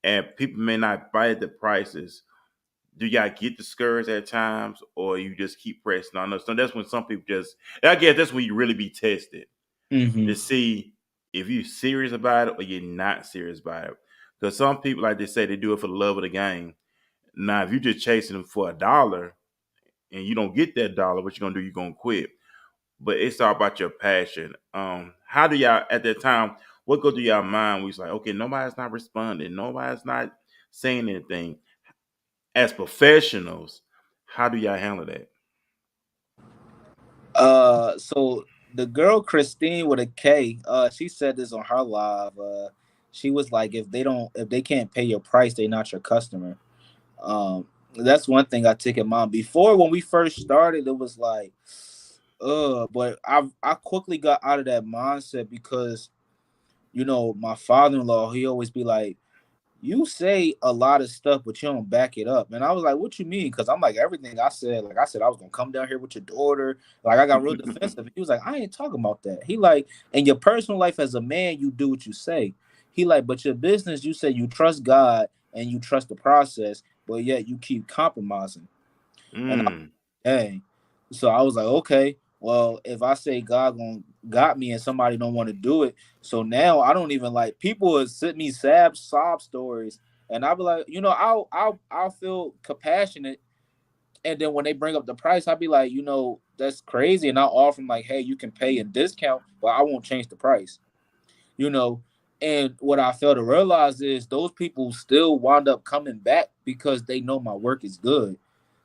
and people may not bite the prices, do y'all get discouraged at times, or you just keep pressing on us? So that's when some people just. I guess that's when you really be tested Mm-hmm. to see if you're serious about it or you're not serious about it. Because some people, like they say, they do it for the love of the game. Now, if you're just chasing them for $1 and you don't get that dollar, what you gonna do? You're gonna quit. But it's all about your passion. How do y'all at that time? What go through y'all mind? We was like, okay, nobody's not responding, nobody's not saying anything. As professionals, how do y'all handle that? So the girl Christine with a K, she said this on her live. She was like, if they can't pay your price, they're not your customer. That's one thing I took in mind. Before, when we first started, it was like, but I quickly got out of that mindset because, you know, my father-in-law, he always be like, you say a lot of stuff, but you don't back it up. And I was like, what you mean? Because I'm like, everything I said, like I said, I was gonna come down here with your daughter. Like, I got real defensive. He was like, I ain't talking about that. He like, in your personal life as a man, you do what you say. He like, but your business, you say you trust God and you trust the process, but yet you keep compromising. And Mm. dang. So I was like, okay, well, if I say God got me and somebody don't want to do it, so now I don't even like people would send me sob stories, and I'll be like, you know, I'll feel compassionate, and then when they bring up the price, I'll be like, you know, that's crazy, and I'll offer them like, hey, you can pay a discount, but I won't change the price, you know. And what I fail to realize is those people still wind up coming back because they know my work is good.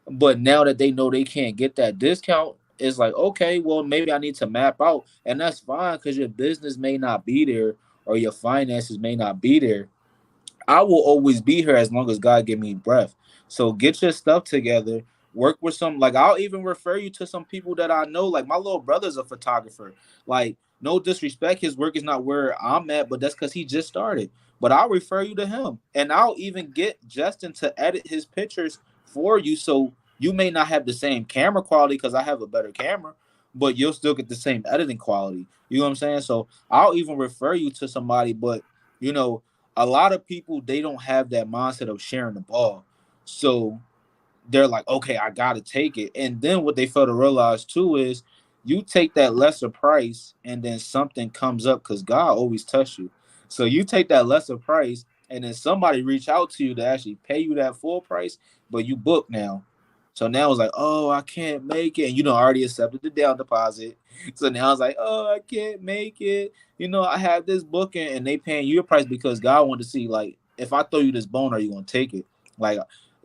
But now that they know they can't get that discount, it's like, okay, well, maybe I need to map out. And that's fine because your business may not be there or your finances may not be there. I will always be here as long as God give me breath. So get your stuff together. Work with some, like, I'll even refer you to some people that I know. Like, my little brother's a photographer. Like, no disrespect, his work is not where I'm at, but that's because he just started. But I'll refer you to him, and I'll even get Justin to edit his pictures for you. So you may not have the same camera quality because I have a better camera, but you'll still get the same editing quality. You know what I'm saying? So I'll even refer you to somebody, but you know, a lot of people, they don't have that mindset of sharing the ball. So they're like, okay, I gotta take it. And then what they fail to realize too is you take that lesser price and then something comes up because God always touch you. So you take that lesser price and then somebody reach out to you to actually pay you that full price, but you book now. So now it's like, oh, I can't make it. And you know, already accepted the down deposit. So now it's like, oh, I can't make it. You know, I have this booking and they paying you a price because God wanted to see, like, if I throw you this bone, are you gonna take it? Like,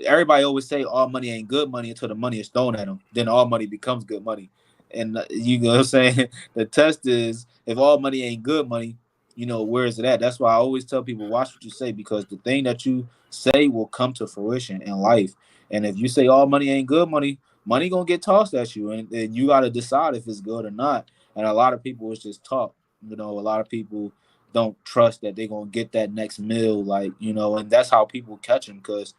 everybody always say all money ain't good money until the money is thrown at them. Then all money becomes good money. And you know what I'm saying? The test is if all money ain't good money, you know, where is it at? That's why I always tell people, watch what you say, because the thing that you say will come to fruition in life. And if you say all money ain't good money, money gonna get tossed at you, and you gotta decide if it's good or not. And a lot of people it's just talk. You know, a lot of people don't trust that they're gonna get that next meal, like, you know, and that's how people catch them. Because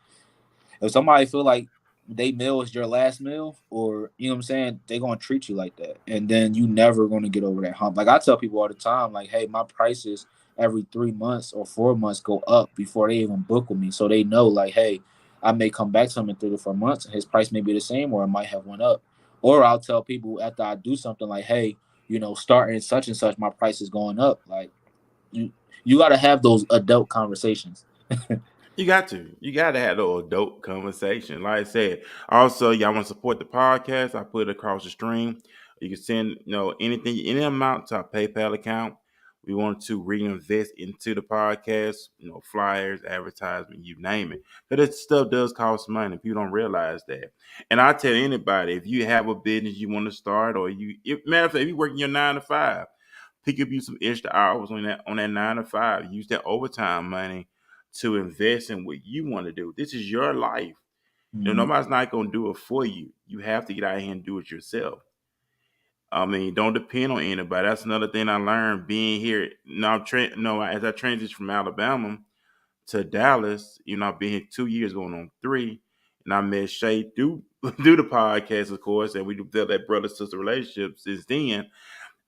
if somebody feel like they meal is your last meal, or you know what I'm saying, they gonna treat you like that, and then you never gonna get over that hump. Like I tell people all the time, like, hey, my prices every 3 months or 4 months go up before they even book with me, so they know, like, hey, I may come back to him in 3 to 4 months, and his price may be the same, or it might have went up. Or I'll tell people after I do something like, hey, you know, starting such and such, my price is going up. Like you got to have those adult conversations. You got to. You got to have those adult conversation. Like I said, also, y'all want to support the podcast, I put it across the stream. You can send, anything, any amount to our PayPal account. We want to reinvest into the podcast, flyers, advertisement, you name it. But this stuff does cost money if you don't realize that. And I tell anybody, if you have a business you want to start, or matter of fact, if you're working your 9 to 5, pick up you some extra hours on that 9 to 5. Use that overtime money to invest in what you want to do. This is your life. Nobody's not going to do it for you. You have to get out here and do it yourself. I mean, don't depend on anybody. That's another thing I learned being here. As I transitioned from Alabama to Dallas, I've been here 2 years, going on 3, and I met Shay through the podcast, of course, and we developed that brother-sister relationship since then.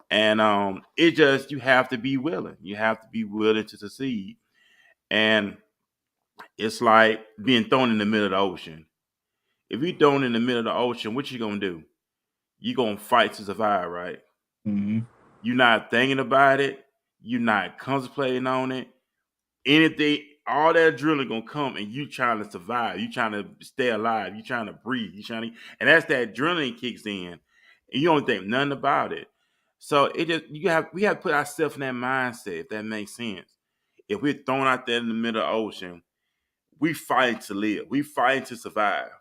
And it just, you have to be willing. You have to be willing to succeed. And it's like being thrown in the middle of the ocean. If you're thrown in the middle of the ocean, what you gonna do? You gonna fight to survive, right? Mm-hmm. You're not thinking about it. You're not contemplating on it. Anything, all that adrenaline gonna come, and you trying to survive. You trying to stay alive. You trying to breathe. And that's that adrenaline kicks in, and you don't think nothing about it. So we have to put ourselves in that mindset, if that makes sense. If we're thrown out there in the middle of the ocean, we fighting to live. We fighting to survive.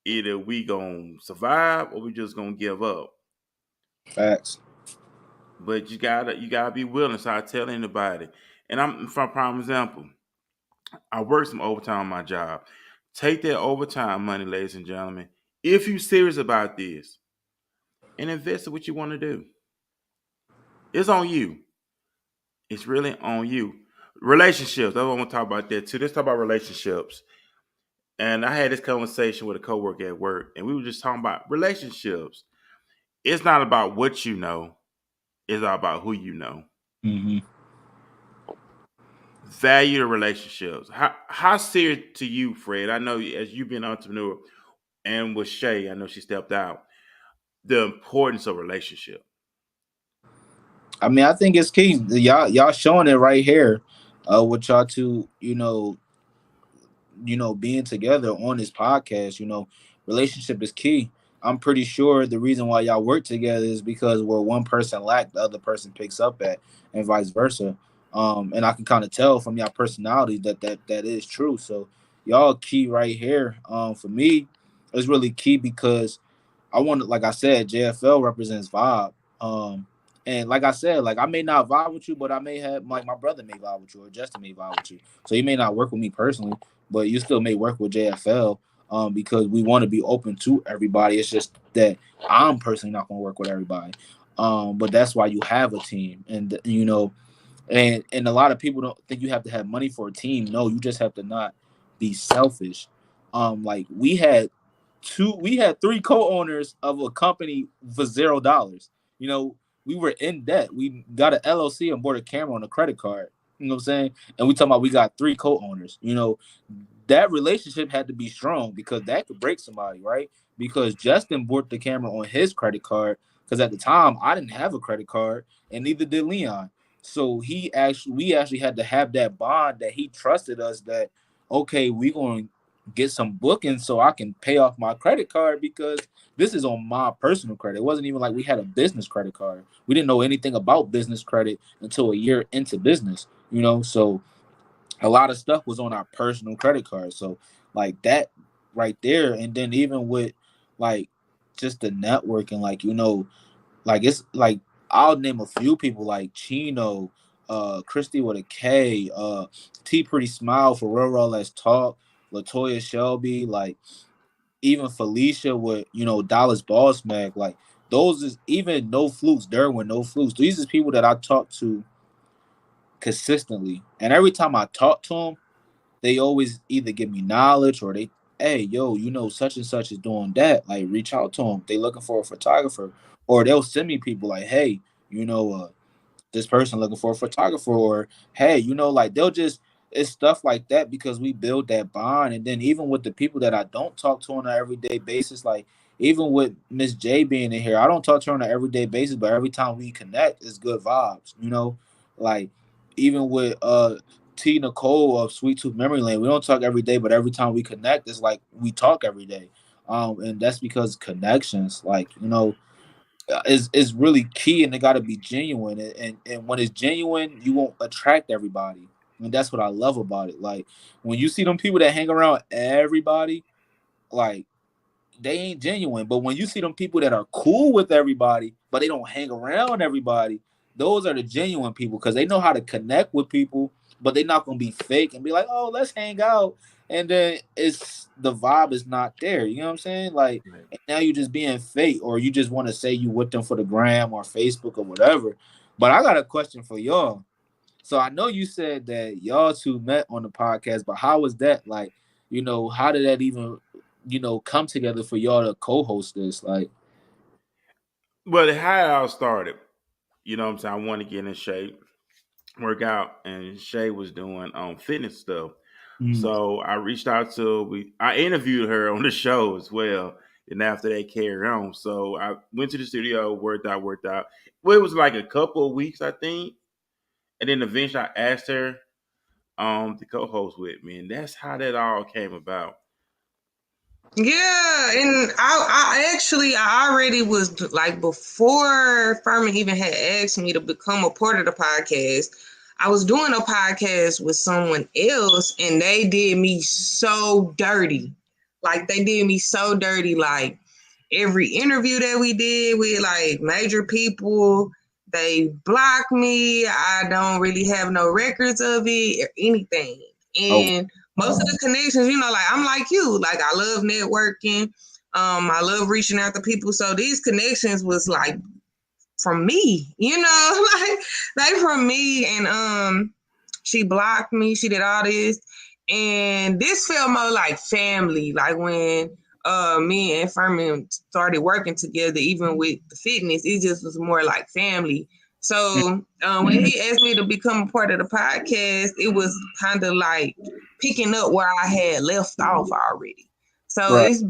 Either we gonna survive or we just gonna give up. Facts. But you gotta be willing. So I tell anybody, and I'm for a prime example. I work some overtime on my job. Take that overtime money, ladies and gentlemen, if you're serious about this, and invest in what you want to do. It's on you. It's really on you. Relationships. I want to talk about that too. Let's talk about relationships. And I had this conversation with a coworker at work, and we were just talking about relationships. It's not about what you know, it's all about who you know. Mm-hmm. Value the relationships. How serious to you, Fred? I know as you've been an entrepreneur, and with Shay, I know she stepped out. The importance of relationship. I mean, I think it's key. Y'all showing it right here, with y'all two, being together on this podcast. Relationship is key. I'm pretty sure the reason why y'all work together is because where one person lack, the other person picks up at, and vice versa. And I can kind of tell from y'all personality that is true. So y'all key right here. For me, it's really key because I want, like I said, JFL represents vibe. And like I said, like I may not vibe with you, but I may have, like, my brother may vibe with you, or Justin may vibe with you. So you may not work with me personally, but you still may work with JFL, because we want to be open to everybody. It's just that I'm personally not going to work with everybody. But that's why you have a team, and and a lot of people don't think you have to have money for a team. No, you just have to not be selfish. Like we had 3 co-owners of a company for $0. We were in debt. We got an LLC and bought a camera on a credit card. You know what I'm saying? And we talking about we got 3 co-owners. That relationship had to be strong because that could break somebody, right? Because Justin bought the camera on his credit card because at the time I didn't have a credit card and neither did Leon. So we actually had to have that bond that he trusted us that, okay, we're going to get some bookings so I can pay off my credit card because this is on my personal credit. It wasn't even like we had a business credit card. We didn't know anything about business credit until a year into business, so a lot of stuff was on our personal credit card. So like that right there. And then even with like just the networking, like it's like I'll name a few people like Chino, Christy with a K, T Pretty Smile for Real Let's Talk, Latoya Shelby, like even Felicia with Dallas Boss Mag. Like those is even No Flukes, Derwin, No Flukes. These is people that I talk to consistently, and every time I talk to them, they always either give me knowledge or they, hey, yo, such and such is doing that. Like, reach out to them. They looking for a photographer, or they'll send me people like, hey, this person looking for a photographer, or hey, like they'll just, it's stuff like that because we build that bond. And then even with the people that I don't talk to on an everyday basis, like even with Miss J being in here, I don't talk to her on an everyday basis, but every time we connect, it's good vibes, like even with T Nicole of Sweet Tooth Memory Lane, we don't talk every day, but every time we connect, it's like we talk every day. And that's because connections, like, is really key, and they got to be genuine. And when it's genuine, you won't attract everybody, and that's what I love about it. Like when you see them people that hang around everybody, like they ain't genuine. But when you see them people that are cool with everybody, but they don't hang around everybody, those are the genuine people because they know how to connect with people, but they're not gonna be fake and be like, oh, let's hang out. And then it's the vibe is not there. You know what I'm saying? Like now you just being fake, or you just want to say you with them for the gram or Facebook or whatever. But I got a question for y'all. So I know you said that y'all two met on the podcast, but how was that? Like, how did that even, come together for y'all to co-host this? Like, But how it all started, you know what I'm saying? I want to get in shape, work out, and Shay was doing fitness stuff. So I reached out to I interviewed her on the show as well. And after that, carried on. So I went to the studio, worked out. Well, it was like a couple of weeks, I think. And then eventually I asked her to co-host with me. And that's how that all came about. Yeah, and I already was like, before Furman even had asked me to become a part of the podcast, I was doing a podcast with someone else, and they did me so dirty. Like they did me so dirty. Like every interview that we did with like major people, they blocked me. I don't really have no records of it or anything. And most of the connections, like I'm like you, like I love networking. I love reaching out to people. So these connections was like from me, like from me. And she blocked me. She did all this. And this felt more like family. Like when me and Furman started working together, even with the fitness, it just was more like family. So when he asked me to become a part of the podcast, it was kind of like picking up where I had left off already. So right. it's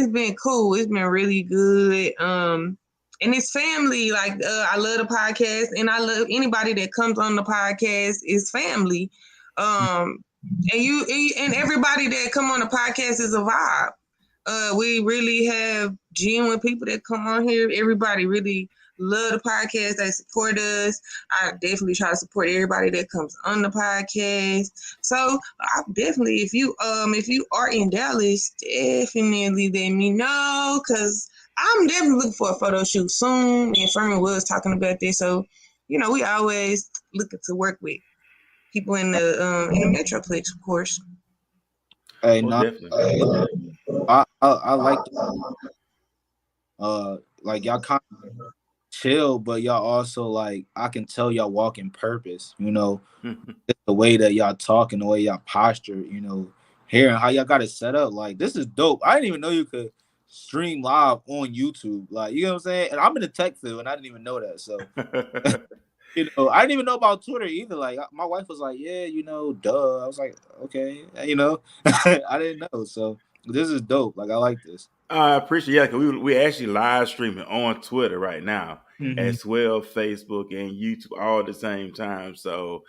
been cool. It's been really good. And it's family. Like I love the podcast, and I love anybody that comes on the podcast is family. And everybody that come on the podcast is a vibe. We really have genuine people that come on here. Everybody really love the podcast. They support us. I definitely try to support everybody that comes on the podcast. So I definitely, if you are in Dallas, definitely let me know, because I'm definitely looking for a photo shoot soon. And Furman was talking about this. So, we always looking to work with people in the Metroplex, of course. Hey, Definitely. I like like y'all kind of chill, but y'all also like, I can tell y'all walk in purpose, the way that y'all talk and the way y'all posture, hearing how y'all got it set up. Like, this is dope. I didn't even know you could stream live on YouTube. Like, you know what I'm saying? And I'm in the tech field and I didn't even know that. So I didn't even know about Twitter either. Like, my wife was like, yeah, duh. I was like, okay, I didn't know. So this is dope. Like, I like this. I appreciate it. Yeah, because we actually live streaming on Twitter right now, as well, Facebook and YouTube all at the same time. So,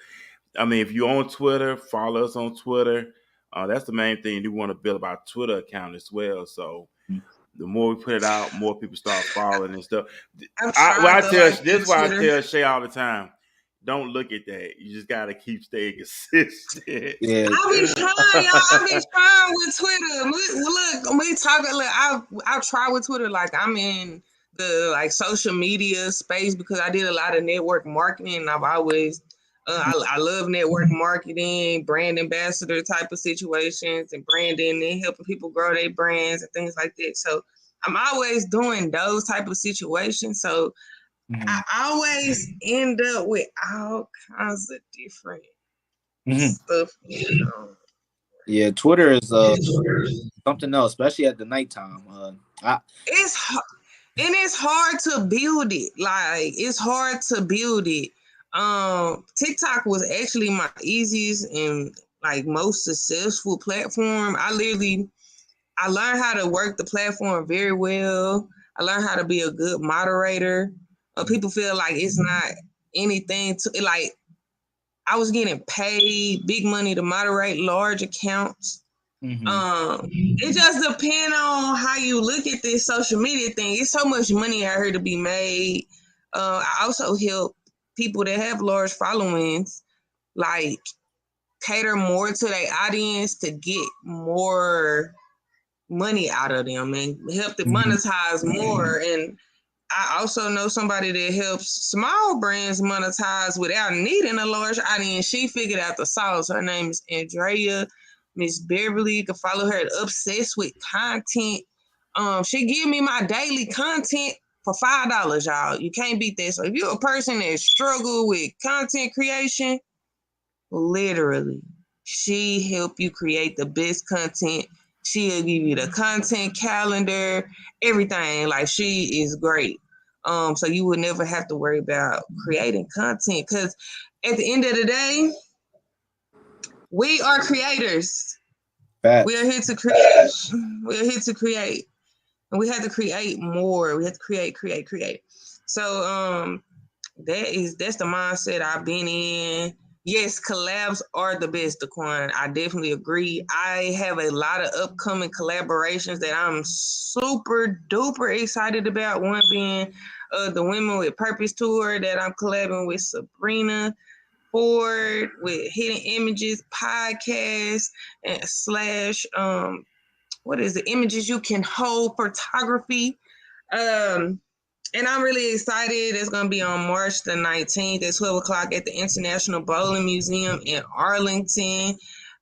I mean, if you're on Twitter, follow us on Twitter. That's the main thing. You want to build our Twitter account as well. So the more we put it out, more people start following and stuff. This is why I tell Shay all the time, don't look at that. You just got to keep staying consistent. Yeah. I be trying, y'all. I be trying with Twitter. Look, we talking. Look, I try with Twitter. Like, I'm in the social media space because I did a lot of network marketing, and I've always I love network marketing, brand ambassador type of situations, and branding and helping people grow their brands and things like that. So I'm always doing those type of situations. So I always end up with all kinds of different stuff. Yeah, Twitter is something else, especially at the nighttime. It's hard, and it's hard to build it. Like it's hard to build it. TikTok was actually my easiest and like most successful platform. I learned how to work the platform very well. I learned how to be a good moderator. People feel like it's not anything to like. I was getting paid big money to moderate large accounts. It just depends on how you look at this social media thing. It's so much money out here to be made. I also help people that have large followings, like cater more to their audience to get more money out of them and help them monetize more. And I also know somebody that helps small brands monetize without needing a large audience. She figured out the sauce. Her name is Andrea Miss Beverly. You can follow her at Obsessed with Content. She give me my daily content for $5, y'all. You can't beat that. So if you're a person that struggle with content creation, literally, she help you create the best content. She'll give you the content calendar, everything. Like she is great. So you would never have to worry about creating content because at the end of the day, we are creators. Facts. We are here to create. We are here to create. And we have to create more. We have to create. So that's the mindset I've been in. Yes, collabs are the best, Daquan. I definitely agree. I have a lot of upcoming collaborations that I'm super duper excited about. One being the Women with Purpose tour that I'm collabing with Sabrina Ford with Hidden Images podcast and slash what is the Images You Can Hold photography. And I'm really excited. It's going to be on March the 19th at 12 o'clock at the International Bowling Museum in Arlington.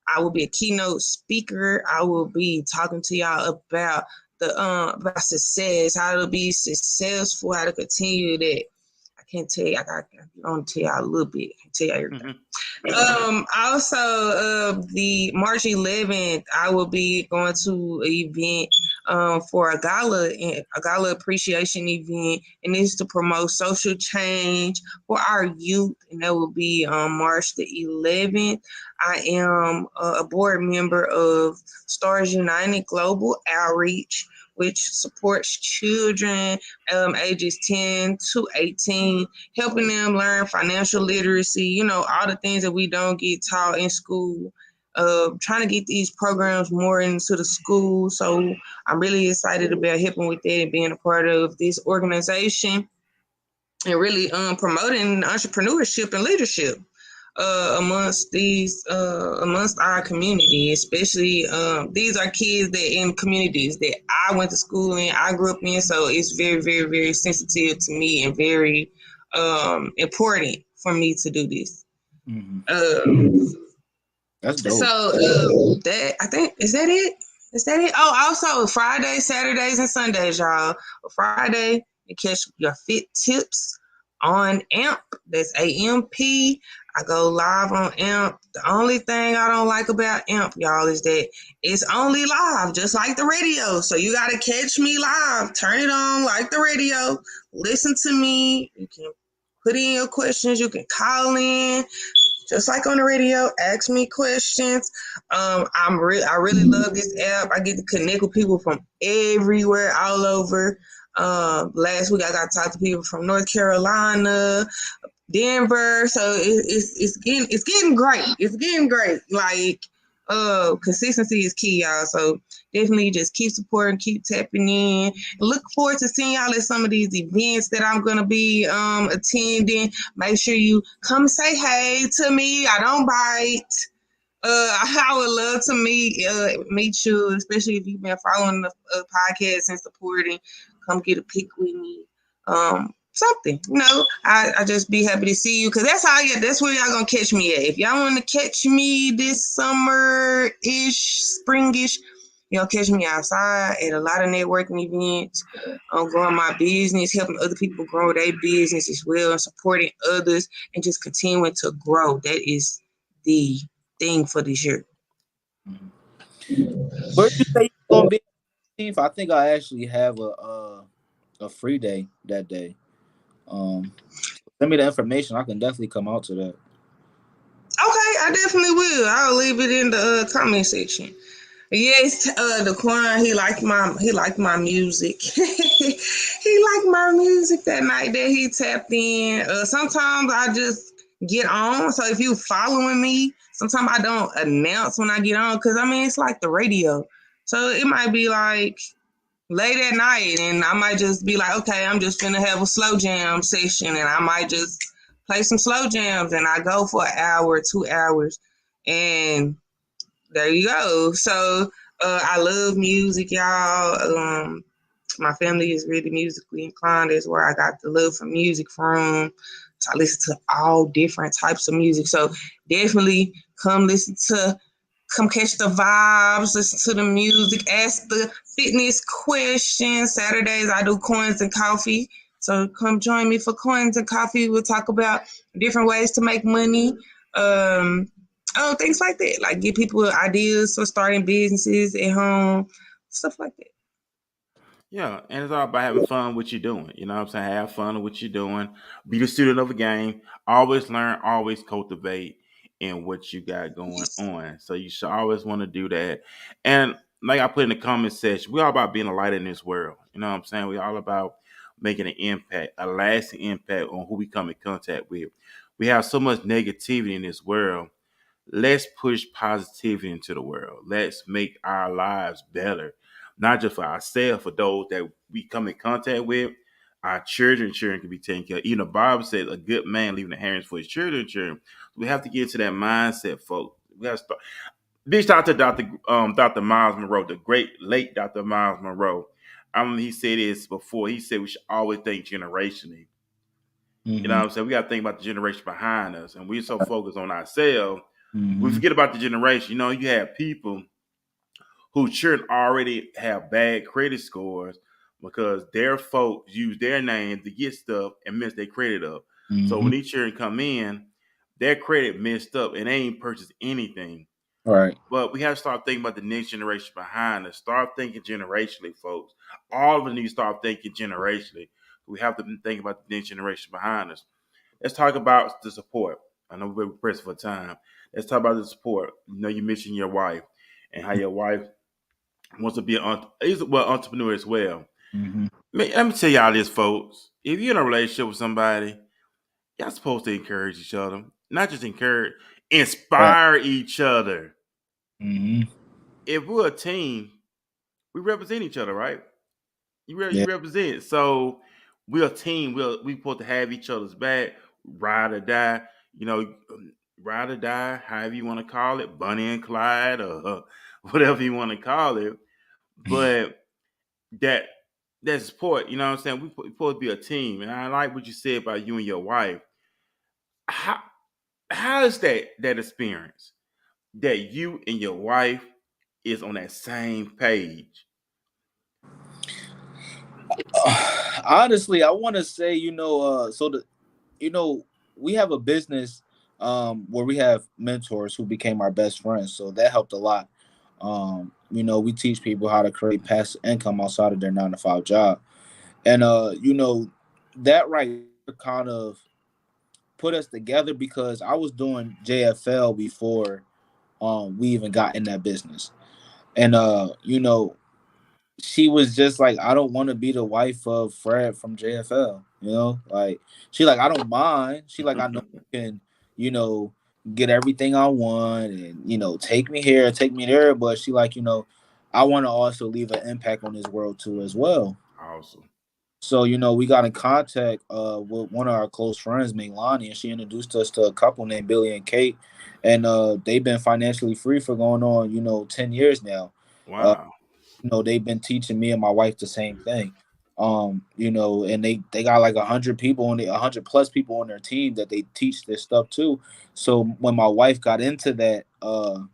I will be a keynote speaker. I will be talking to y'all about about success, how to be successful, how to continue that. I can't tell you. I only tell y'all a little bit. I can't tell y'all everything. Also, the March 11th, I will be going to an event for a gala appreciation event, and this is to promote social change for our youth, and that will be on March the 11th. I am a board member of Stars United Global Outreach, which supports children ages 10 to 18, helping them learn financial literacy, all the things that we don't get taught in school, trying to get these programs more into the school. So I'm really excited about helping with that and being a part of this organization and really promoting entrepreneurship and leadership amongst our community, especially these are kids that in communities that I went to school in, I grew up in, so it's very, very, very sensitive to me and very important for me to do this. That's dope. So that I think is that it? Oh, also Fridays, Saturdays, and Sundays, y'all. Friday, you catch your fit tips on AMP. That's AMP. I go live on AMP. The only thing I don't like about AMP, y'all, is that it's only live, just like the radio. So you got to catch me live. Turn it on like the radio. Listen to me. You can put in your questions. You can call in. Just like on the radio, ask me questions. I really love this app. I get to connect with people from everywhere, all over. Last week I got to talk to people from North Carolina, Denver. So it's getting great. It's getting great. Like consistency is key, y'all. So definitely just keep supporting, keep tapping in. Look forward to seeing y'all at some of these events that I'm gonna be attending. Make sure you come say hey to me. I don't bite. I would love to meet you, especially if you've been following the podcast and supporting. Come get a pic with me. Something, I just be happy to see you because that's where y'all gonna catch me at. If y'all want to catch me this summer-ish, springish, catch me outside at a lot of networking events, growing my business, helping other people grow their business as well, and supporting others, and just continuing to grow. That is the thing for this year. Where you say you're gonna be? Steve? I think I actually have a free day that day. Send me the information. I can definitely come out to that. Okay, I definitely will. I'll leave it in the comment section. Yes, Daquan, he liked my music. He liked my music that night that he tapped in. Sometimes I just get on. So if you following me, sometimes I don't announce when I get on because it's like the radio. So it might be like late at night, and I might just be like, okay, I'm just gonna have a slow jam session, and I might just play some slow jams, and I go for an hour, 2 hours, and there you go. So I love music, y'all. My family is really musically inclined. That's where I got the love for music from. So I listen to all different types of music. So definitely come catch the vibes, listen to the music, ask the fitness questions. Saturdays I do coins and coffee. So come join me for coins and coffee. We'll talk about different ways to make money. Things like that. Like give people ideas for starting businesses at home, stuff like that. Yeah, and it's all about having fun with what you're doing. You know what I'm saying? Have fun with what you're doing. Be the student of the game. Always learn, always cultivate in what you got going on. So you should always want to do that. And like I put in the comment section, we all about being a light in this world. You know what I'm saying? We all about making an impact, a lasting impact on who we come in contact with. We have so much negativity in this world. Let's push positivity into the world. Let's make our lives better, not just for ourselves, for those that we come in contact with. Our children can be taken care of. Even the Bible says a good man leaving the hands for his children. We have to get into that mindset, folks. We have to start. Big shout out to Dr. Miles Monroe, the great late Dr. Miles Monroe. He said this before. He said we should always think generationally. You know what I'm saying? We got to think about the generation behind us, and we're so focused on ourselves. We forget about the generation. You have people who children already have bad credit scores because their folks use their name to get stuff and mess their credit up. So when these children come in, their credit messed up and they ain't purchased anything. Right. But we have to start thinking about the next generation behind us. Start thinking generationally, folks. All of us need to start thinking generationally. We have to think about the next generation behind us. Let's talk about the support. I know we're pressed for time. Let's talk about the support. You mentioned your wife and how your wife wants to be an entrepreneur as well. Let me tell y'all this, folks. If you're in a relationship with somebody, y'all supposed to encourage each other. Not just encourage, inspire each other. If we're a team, we represent each other, right? You represent. So we're a team. We're supposed to have each other's back, ride or die. Ride or die, however you want to call it, Bonnie and Clyde, or whatever you want to call it. But that support, you know what I'm saying? We're supposed to be a team. And I like what you said about you and your wife. How is that experience that you and your wife is on that same page? Honestly, I want to say, we have a business where we have mentors who became our best friends. So that helped a lot. We teach people how to create passive income outside of their 9-to-5 job. And, that right kind of put us together because I was doing JFL before we even got in that business. And, she was just like, I don't want to be the wife of Fred from JFL. Like, she like, I don't mind. She like, I know you can, get everything I want and, take me here, take me there. But she like, I want to also leave an impact on this world too as well. Awesome. So, we got in contact with one of our close friends, Milani, and she introduced us to a couple named Billy and Kate. And they've been financially free for going on, 10 years now. Wow. They've been teaching me and my wife the same thing. And they got like 100 plus people on their team that they teach this stuff too. So when my wife got into that, crowd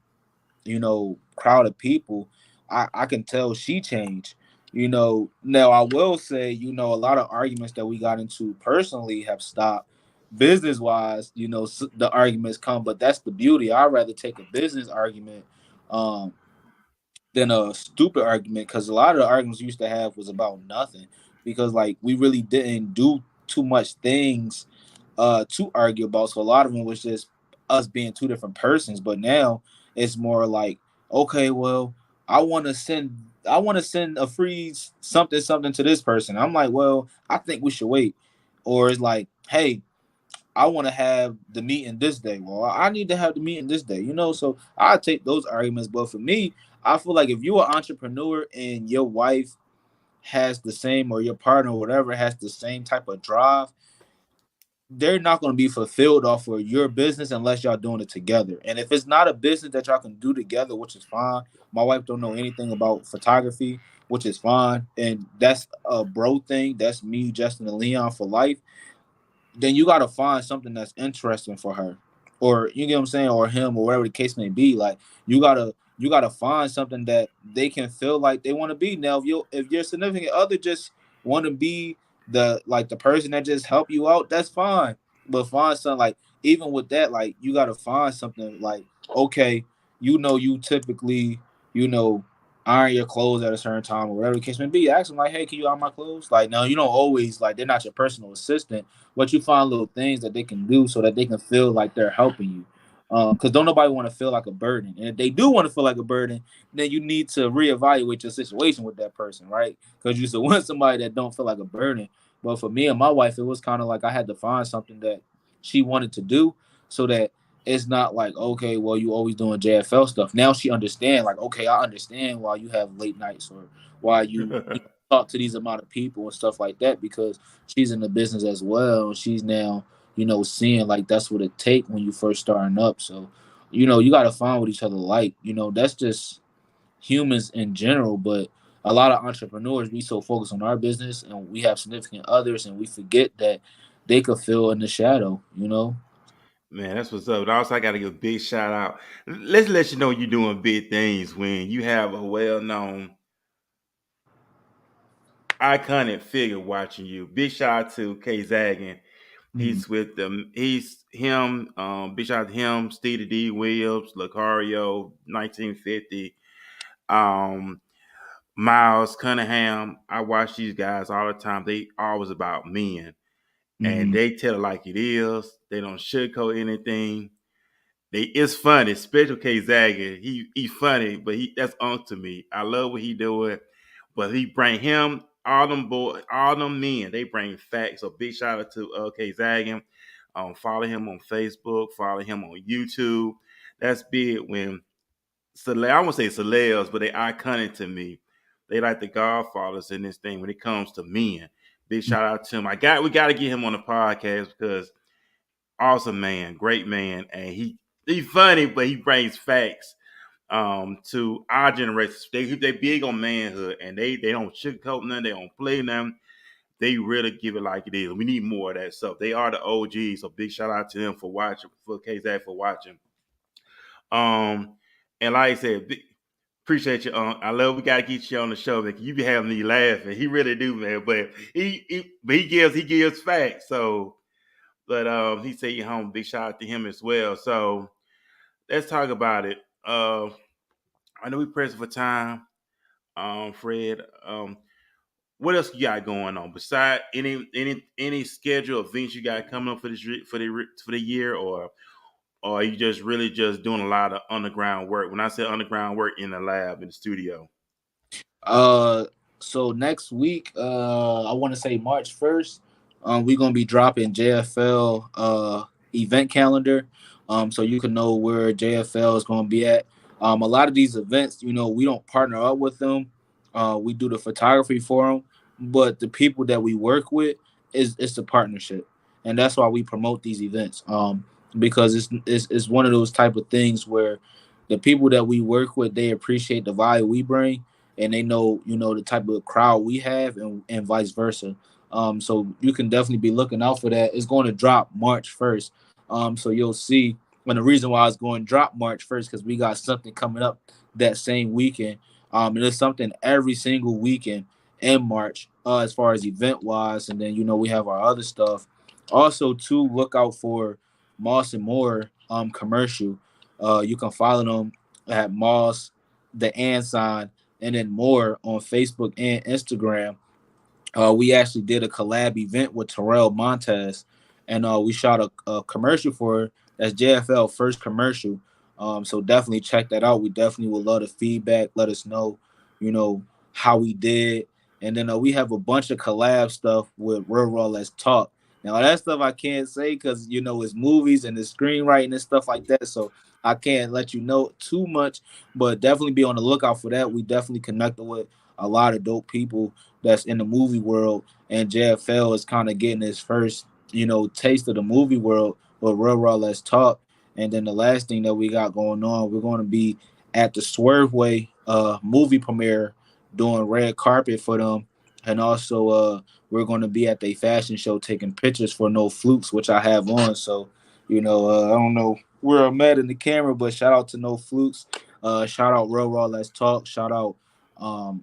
of people, I can tell she changed. Now I will say, a lot of arguments that we got into personally have stopped. Business wise, the arguments come, but that's the beauty. I'd rather take a business argument um, than a stupid argument, because a lot of the arguments we used to have was about nothing, because like we really didn't do too much things to argue about. So a lot of them was just us being two different persons. But now it's more like, okay, well, I want to send a free something to this person. I'm like, well, I think we should wait. Or it's like, hey, I want to have the meeting this day. Well, I need to have the meeting this day. So I take those arguments. But for me, I feel like if you're an entrepreneur and your wife has the same, or your partner or whatever has the same type of drive, they're not going to be fulfilled off of your business unless y'all doing it together. And if it's not a business that y'all can do together, which is fine. My wife don't know anything about photography, which is fine. And that's a bro thing. That's me, Justin, and Leon for life. Then you got to find something that's interesting for her, or you get what I'm saying, or him, or whatever the case may be. Like you gotta find something that they can feel like they want to be. Now, if your significant other just want to be the person that just help you out, that's fine. But find something, like, even with that, like, you gotta find something like, okay, you typically, you know iron your clothes at a certain time, or whatever the case may be. Ask them like, hey, can you iron my clothes? Like, no, you don't always, like, they're not your personal assistant, but you find little things that they can do so that they can feel like they're helping you. Because don't nobody want to feel like a burden. And if they do want to feel like a burden, then you need to reevaluate your situation with that person, right? Because you used to want somebody that don't feel like a burden. But for me and my wife, it was kind of like I had to find something that she wanted to do, so that it's not like, okay, well, you always doing JFL stuff. Now she understand, like, okay, I understand why you have late nights, or why you talk to these amount of people and stuff like that, because she's in the business as well. She's now, seeing like that's what it take when you first starting up. So, you got to find what each other like. That's just humans in general. But a lot of entrepreneurs, we so focused on our business, and we have significant others, and we forget that they could feel in the shadow. Man, that's what's up. And also, I got to give a big shout out. Let's let you know you're doing big things when you have a well-known, iconic figure watching you. Big shout out to K Zaggin. Mhm. He's with them. He's him. Big shout out to him. Stevie D. Williams, Lucario, 1950. Um, Miles Cunningham. I watch these guys all the time. They always about men, and Mhm. they tell it like it is. They don't sugarcoat anything. It's funny, especially K Zaga. He's funny, but that's on to me. I love what he doing, but he bring him all them boys, all them men. They bring facts. So big shout out to K Zagan. Follow him on Facebook. Follow him on YouTube. That's big when I won't say celebs, but they iconic to me. They like the Godfathers in this thing when it comes to men. Big shout out to him. We got to get him on the podcast because awesome man, great man, and he's funny, but he brings facts to our generation. They big on manhood, and they don't sugarcoat nothing, they don't play nothing. They really give it like it is. We need more of that stuff. They are the OGs, so big shout out to them for watching, for KZAC for watching. Um, and like I said, appreciate you. I love we gotta get you on the show, man. You be having me laughing. He really do, man. But he gives facts. So, but he said you home. Big shout out to him as well. So let's talk about it. I know we pressing for time, Fred. What else you got going on besides any scheduled events you got coming up for the year, or are you just really just doing a lot of underground work? When I say underground work, in the lab, in the studio. Uh, so next week, I want to say March 1st, we're gonna be dropping JFL event calendar, so you can know where JFL is gonna be at. A lot of these events, we don't partner up with them. We do the photography for them, but the people that we work with is it's a partnership, and that's why we promote these events. Because it's one of those type of things where the people that we work with, they appreciate the value we bring, and they know, the type of crowd we have, and vice versa. So you can definitely be looking out for that. It's going to drop March 1st. So you'll see. And the reason why it's going to drop March 1st, because we got something coming up that same weekend. And it's something every single weekend in March, as far as event wise. And then we have our other stuff. Also, too, look out for Moss and More commercial. You can follow them at Moss, the and sign, and then More on Facebook and Instagram. We actually did a collab event with Terrell Montez, and we shot a commercial for her. That's JFL first commercial. So definitely check that out. We definitely would love the feedback. Let us know, how we did. And then we have a bunch of collab stuff with Real Raw Let's Talk. Now that stuff I can't say because it's movies and it's screenwriting and stuff like that. So I can't let you know too much, but definitely be on the lookout for that. We definitely connected with a lot of dope people that's in the movie world, and JFL is kind of getting his first, taste of the movie world with Real Raw Let's Talk. And then the last thing that we got going on, we're going to be at the Swerve Way movie premiere doing red carpet for them. And also we're going to be at the fashion show taking pictures for No Flukes, which I have on. So, I don't know where I'm at in the camera, but shout out to No Flukes. Shout out Real Raw Let's Talk. Shout out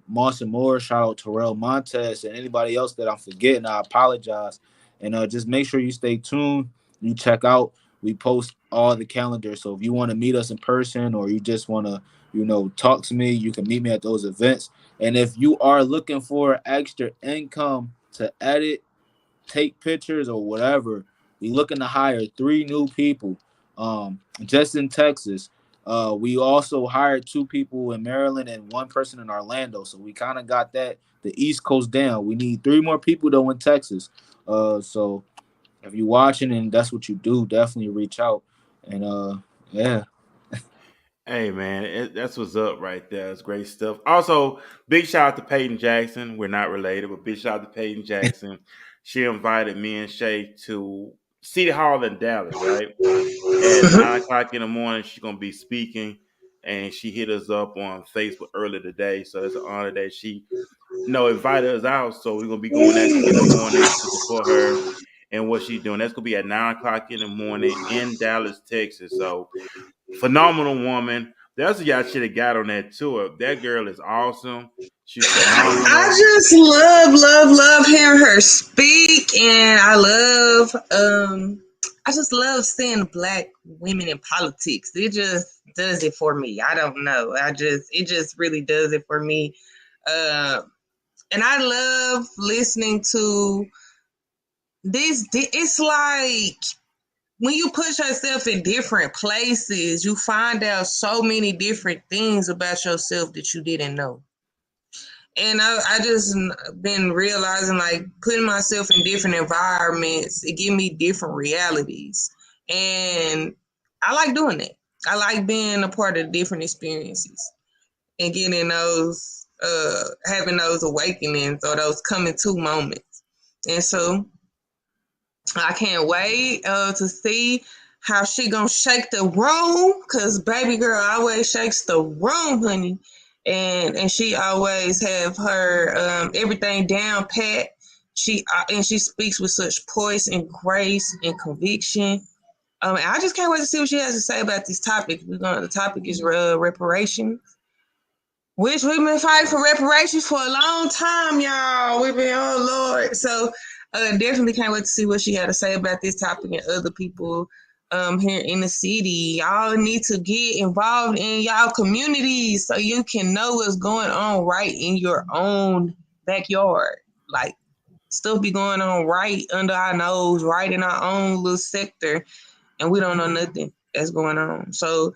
Moss and Moore. Shout out Terrell Montez and anybody else that I'm forgetting. I apologize. And just make sure you stay tuned. You check out. We post all the calendars. So if you want to meet us in person or you just want to, talk to me, you can meet me at those events. And if you are looking for extra income to edit, take pictures, or whatever, we looking to hire 3 new people just in Texas. We also hired 2 people in Maryland and 1 person in Orlando. So we kind of got the East Coast down. We need 3 more people though in Texas. So if you're watching and that's what you do, definitely reach out. And yeah. Hey man, that's what's up right there. It's great stuff. Also, big shout out to Peyton Jackson. We're not related, but big shout out to Peyton Jackson. She invited me and Shay to City Hall in Dallas, right? At 9 o'clock in the morning, she's gonna be speaking, and she hit us up on Facebook earlier today. So it's an honor that she, invited us out. So we're gonna be going actually in the morning to support her and what she's doing. That's gonna be at 9 o'clock in the morning in Dallas, Texas. So phenomenal woman. That's what y'all should have got on that tour. That girl is awesome. She's phenomenal. I just love hearing her speak, and I just love seeing Black women in politics. It just does it for me. I don't know. It just really does it for me. And I love listening to this. It's like when you put yourself in different places, you find out so many different things about yourself that you didn't know. And I just been realizing, like, putting myself in different environments, it give me different realities. And I like doing it. I like being a part of different experiences and getting those, having those awakenings or those coming to moments. And so I can't wait to see how she gonna shake the room, because baby girl always shakes the room, honey. And she always have her everything down pat. She speaks with such poise and grace and conviction. And I just can't wait to see what she has to say about this topic. The topic is reparations, which we've been fighting for reparations for a long time, y'all. We've been, oh Lord. So definitely can't wait to see what she had to say about this topic and other people here in the city. Y'all need to get involved in y'all communities so you can know what's going on right in your own backyard. Like, stuff be going on right under our nose, right in our own little sector, and we don't know nothing that's going on. So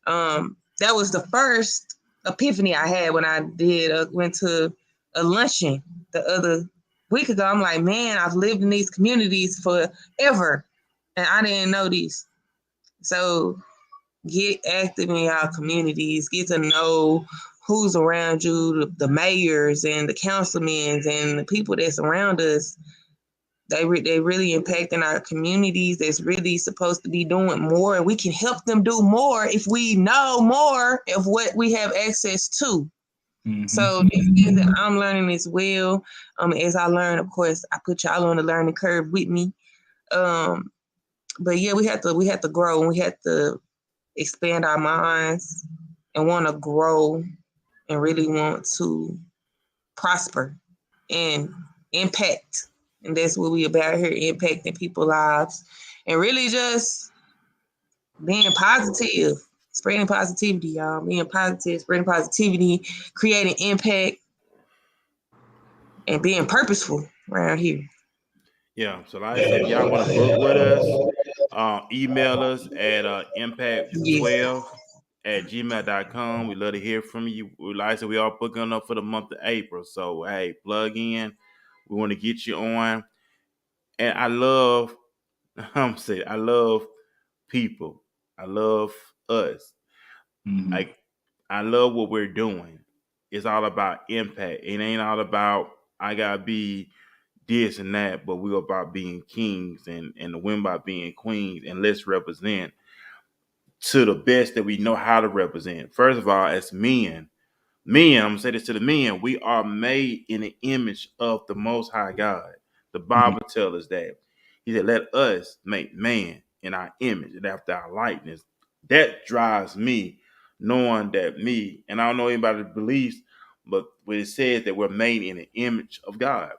that was the first epiphany I had when I went to a luncheon the other week ago. I'm like, man, I've lived in these communities forever, and I didn't know this. So get active in your communities. Get to know who's around you, the mayors and the councilmen and the people that surround us. They really impacting our communities. That's really supposed to be doing more. We can help them do more if we know more of what we have access to. Mm-hmm. So I'm learning as well. As I learn, of course, I put y'all on the learning curve with me. But yeah, we have to grow, and we have to expand our minds and want to grow and really want to prosper and impact. And that's what we about here, impacting people's lives and really just being positive, spreading positivity, y'all. Being positive, spreading positivity, creating impact, and being purposeful around here. Yeah. So like I said, if y'all want to book with us, email us at Yes. impact12@gmail.com. We love to hear from you. Like I said, we are booking up for the month of April. So hey, plug in. We want to get you on. And I love, I'm saying, I love people. I love us. Mhm. Like I love what we're doing. It's all about impact. It ain't all about I gotta be this and that, but we're about being kings and the women about being queens, and let's represent to the best that we know how to represent. First of all, as men, I'm gonna say this to the men, we are made in the image of the Most High God. The Mhm. Bible tells us that. He said, "Let us make man in our image and after our likeness." That drives me, knowing that me, and I don't know anybody's beliefs, but when it says that we're made in the image of God,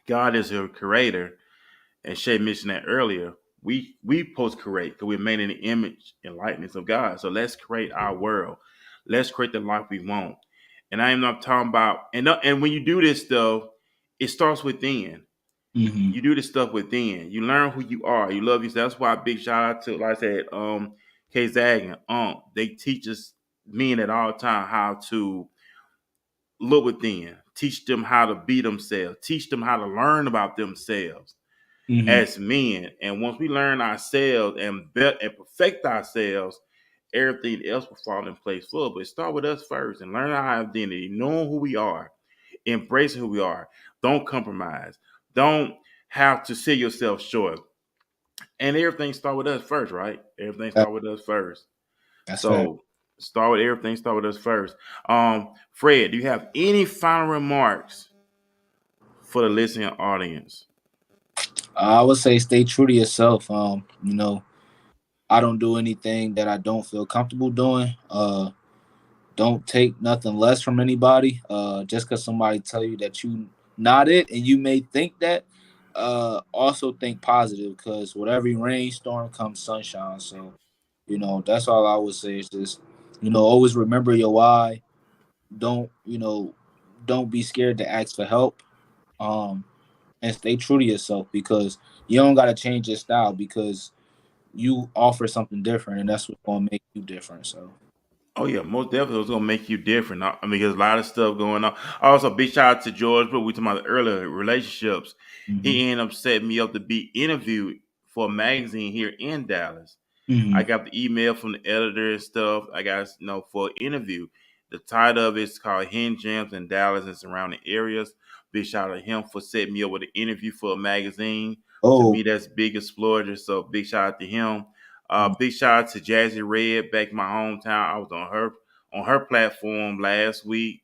God is your creator, and Shay mentioned that earlier. We post create because we're made in the image and likeness of God. So let's create our world. Let's create the life we want. And I am not talking about and when you do this stuff, it starts within. Mhm. You do this stuff within. You learn who you are. You love yourself. That's why a big shout out to, like I said, K Zag and they teach us men at all time how to look within. Teach them how to be themselves. Teach them how to learn about themselves Mhm. as men. And once we learn ourselves and perfect ourselves, everything else will fall in place full. But start with us first and learn our identity, knowing who we are, embracing who we are. Don't compromise. Don't have to sell yourself short. And everything start with us first, right? Everything That- start with us first. That's fact. So start with everything. Start with us first. Fred, do you have any final remarks for the listening audience? I would say stay true to yourself. I don't do anything that I don't feel comfortable doing. Don't take nothing less from anybody. Just because somebody tell you that you not it, and you may think that. Also think positive, because with every rainstorm comes sunshine. So, that's all I would say is just, always remember your why. Don't don't be scared to ask for help. Um, and stay true to yourself, because you don't gotta change your style, because you offer something different, and that's what's gonna make you different. So. Oh yeah, most definitely it's gonna make you different. I mean, there's a lot of stuff going on. Also, big shout out to George, but we talking about earlier relationships. Hmm. He ended up setting me up to be interviewed for a magazine here in Dallas. I Hmm. got the email from the editor and stuff. I got for an interview. The title of it's called Hidden Gems in Dallas and surrounding areas. Big shout out to him for setting me up with an interview for a magazine. To Oh. me, that's big exposure. So big shout out to him. Big shout out to Jazzy Red back in my hometown. I was on her platform last week.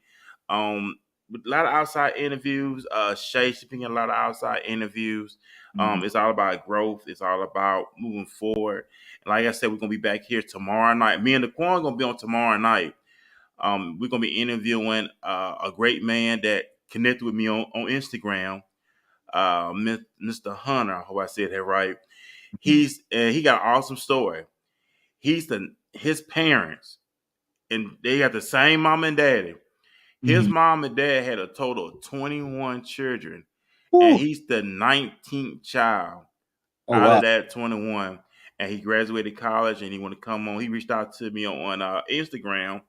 With a lot of outside interviews. Shay, she been getting a lot of outside interviews. Mhm. It's all about growth. It's all about moving forward. And like I said, we're gonna be back here tomorrow night. Me and the Quan gonna be on tomorrow night. We're gonna be interviewing a great man that connected with me on Instagram, Mr. Hunter. I hope I said that right. He got an awesome story. His parents, and they got the same mom and daddy. His Mhm. mom and dad had a total of 21 children, and Woo. he's the 19th child Oh out of wow. that 21. And he graduated college, and he want to come on. He reached out to me on Instagram.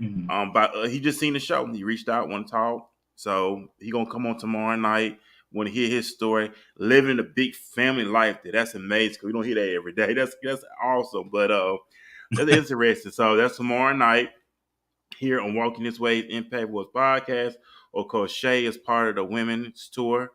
Mhm. But he just seen the show. He reached out, want to talk. So he gonna come on tomorrow night. Want to hear his story, living a big family life. That's amazing. Cause we don't hear that every day. That's awesome. But that's interesting. So that's tomorrow night here on Walking This Way Impact Wars podcast. Of course, Shay is part of the women's tour.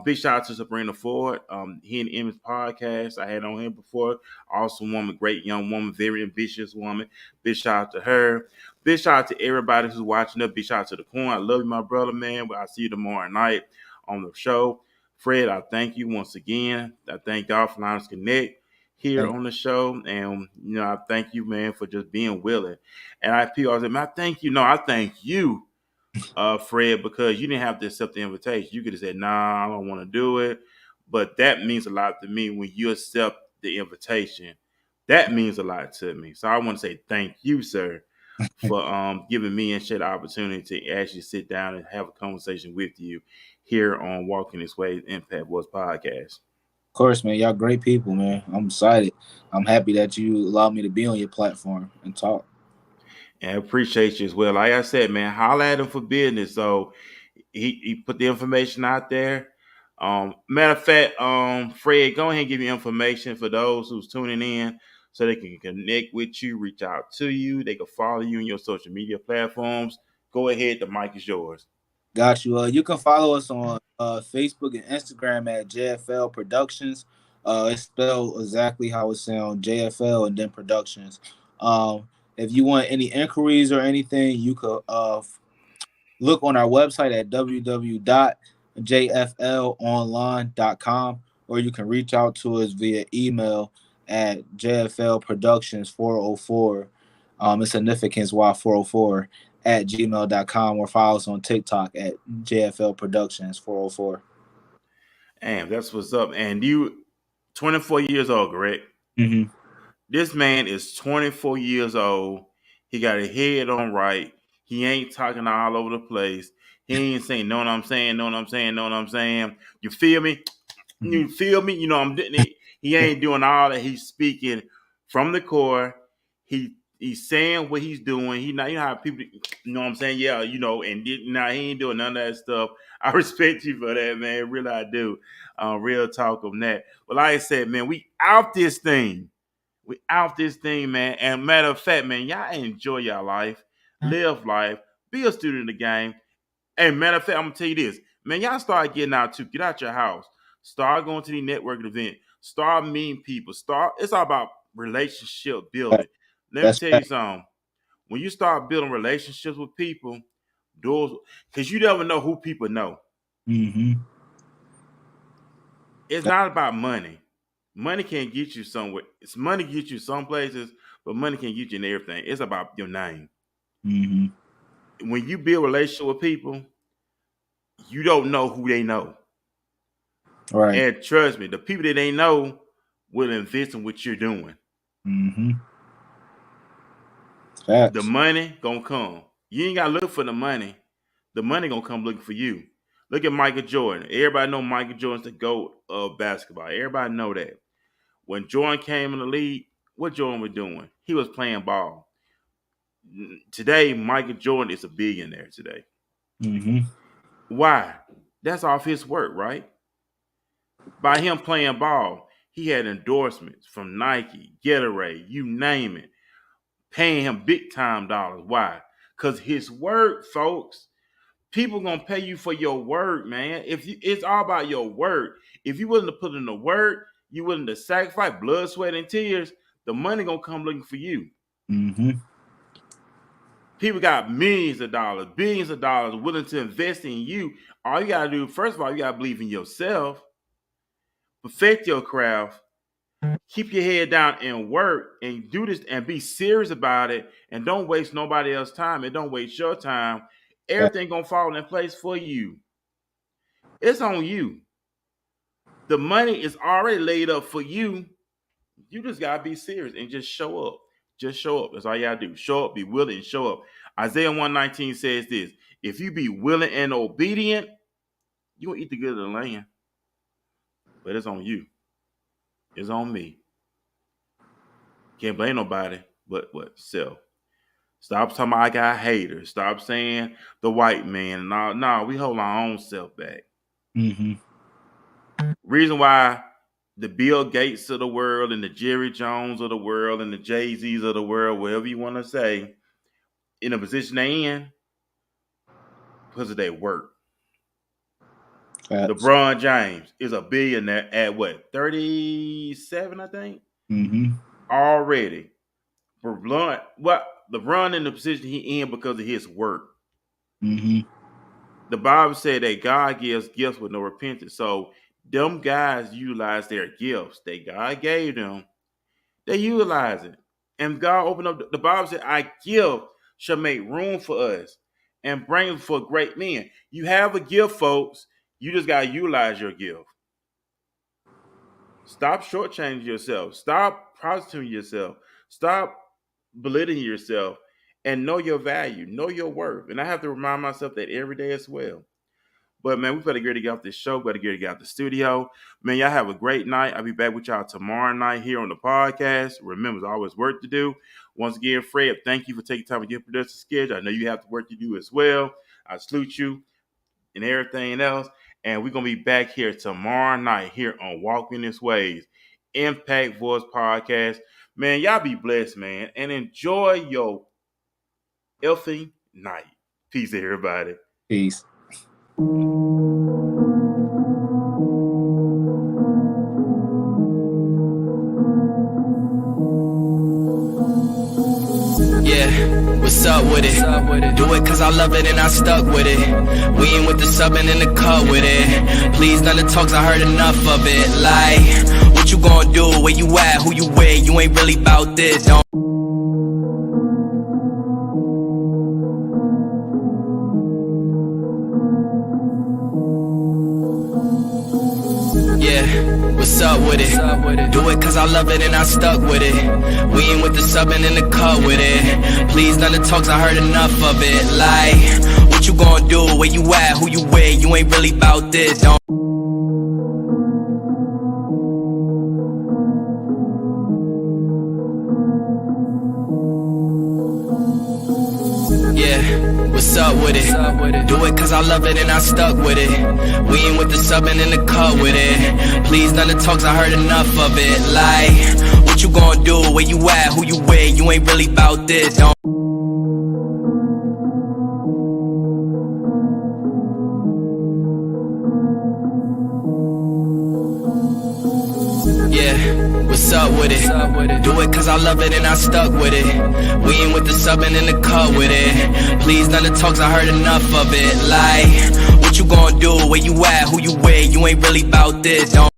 Big shout out to Sabrina Ford. He and Emmy's podcast. I had on him before. Awesome woman, great young woman, very ambitious woman. Big shout out to her. Big shout out to everybody who's watching us. Big shout out to the Corn. I love you, my brother, man. But I'll see you tomorrow night on the show. Fred, I thank you once again. I thank God for allowing us to connect. here on the show. And, I thank you, man, for just being willing. And people always say, man, I thank you. No, I thank you, Fred, because you didn't have to accept the invitation. You could have said, nah, I don't want to do it. But that means a lot to me when you accept the invitation. That means a lot to me. So I want to say thank you, sir, for giving me and Shay the opportunity to actually sit down and have a conversation with you here on Walking This Way Impact Boys podcast. Of course, man. Y'all great people, man. I'm excited. I'm happy that you allowed me to be on your platform and talk. And I appreciate you as well. Like I said, man, holla at him for business. So he put the information out there. Matter of fact, Fred, go ahead and give me information for those who's tuning in so they can connect with you, reach out to you. They can follow you on your social media platforms. Go ahead. The mic is yours. Got you. You can follow us on Facebook and Instagram at JFL Productions. It's spelled exactly how it sounds, JFL and then Productions. If you want any inquiries or anything, you could look on our website at www.jflonline.com, or you can reach out to us via email at jflproductions404. It's significance why 404 at gmail.com, or follow us on TikTok at JFL Productions 404. Damn, that's what's up. And you 24 years old, correct? Mm-hmm. This man is 24 years old. He got his head on right. He ain't talking all over the place. He ain't saying, know what I'm saying, know what I'm saying, know what I'm saying. You feel me? Mm-hmm. You feel me? He ain't doing all that. He's speaking from the core. He's saying what he's doing. He not, how people, you know what I'm saying? Yeah, and he ain't doing none of that stuff. I respect you for that, man. Really, I do. Real talk on that. But like I said, man, we out this thing. We out this thing, man. And matter of fact, man, y'all enjoy your life, live life, be a student of the game. And matter of fact, I'm gonna tell you this, man. Y'all start getting out too. Get out your house. Start going to the networking event. Start meeting people. It's all about relationship building. Let me tell you something. When you start building relationships with people, doors, because you never know who people know. Mm-hmm. It's not about money. Money can't get you somewhere. It's money get you some places, but money can't get you in everything. It's about your name. Mm-hmm. When you build a relationship with people, you don't know who they know. Right. And trust me, the people that they know will invest in what you're doing. Mm-hmm. Facts. The money gonna come. You ain't gotta look for the money. The money gonna come looking for you. Look at Michael Jordan. Everybody know Michael Jordan's the GOAT of basketball. Everybody know that. When Jordan came in the league, what Jordan was doing? He was playing ball. Today, Michael Jordan is a billionaire today. Mm-hmm. Why? That's off his work, right? By him playing ball, he had endorsements from Nike, Gatorade, you name it, paying him big time dollars. Why? Because his work, folks. People gonna pay you for your work, man. It's all about your work. If you willing to put in the work, you willing to sacrifice blood, sweat, and tears, the money gonna come looking for you. Mm-hmm. People got millions of dollars, billions of dollars willing to invest in you. All you gotta do, first of all, you gotta believe in yourself, perfect your craft, keep your head down and work and do this and be serious about it, and don't waste nobody else's time and don't waste your time. Everything gonna fall in place for you. It's on you. The money is already laid up for you. You just gotta be serious and just show up. Just show up. That's all you gotta do. Show up, be willing, and show up. Isaiah 1:19 says this: if you be willing and obedient, you gonna eat the good of the land. But it's on you. It's on me. Can't blame nobody but what? Self. Stop talking about I got haters. Stop saying the white man. No, we hold our own self back. Mm-hmm. Reason why the Bill Gates of the world and the Jerry Jones of the world and the Jay-Z's of the world, whatever you want to say, in the position they in, because of their work. LeBron James is a billionaire at what? 37, I think? Mm-hmm. Already. LeBron in the position he in because of his work. Mm-hmm. The Bible said that God gives gifts with no repentance. So them guys utilize their gifts that God gave them They utilize it. And God opened up, the Bible said, our gift shall make room for us and bring for great men. You have a gift, folks. You just got to utilize your gift. Stop shortchanging yourself. Stop prostituting yourself. Stop belittling yourself and know your value. Know your worth. And I have to remind myself that every day as well. But, man, we better get off this show. We better get out the studio. Man, y'all have a great night. I'll be back with y'all tomorrow night here on the podcast. Remember, there's always work to do. Once again, Fred, thank you for taking time to get producer schedule. I know you have the work to do as well. I salute you and everything else. And we're going to be back here tomorrow night here on Walking This Ways, Impact Voice Podcast. Man, y'all be blessed, man. And enjoy your healthy night. Peace, everybody. Peace. Yeah, what's up with it? Do it cause I love it and I stuck with it. We ain't with the subbing in the cut with it. Please, none of the talks, I heard enough of it. Like, what you gonna do? Where you at? Who you with? You ain't really about this, don't. Yeah, what's up with it? Do it cause I love it and I stuck with it. We ain't with the subbing in the cut with it. Please, none of the talks, I heard enough of it. Like, what you gonna do? Where you at? Who you with? You ain't really about this, don't. Yeah, what's up with it? Do it cause I love it and I stuck with it. We ain't with the subbing in the cut with it. Please, none of the talks, I heard enough of it. Like, what you gonna do? Where you at? Who you with? You ain't really about this, don't. Yeah, what's up with it? Do it cause I love it and I stuck with it. We ain't with the subbing in the cut with it. Please, none of the talks, I heard enough of it. Like, what you gonna do? Where you at? Who you with? You ain't really about this, don't.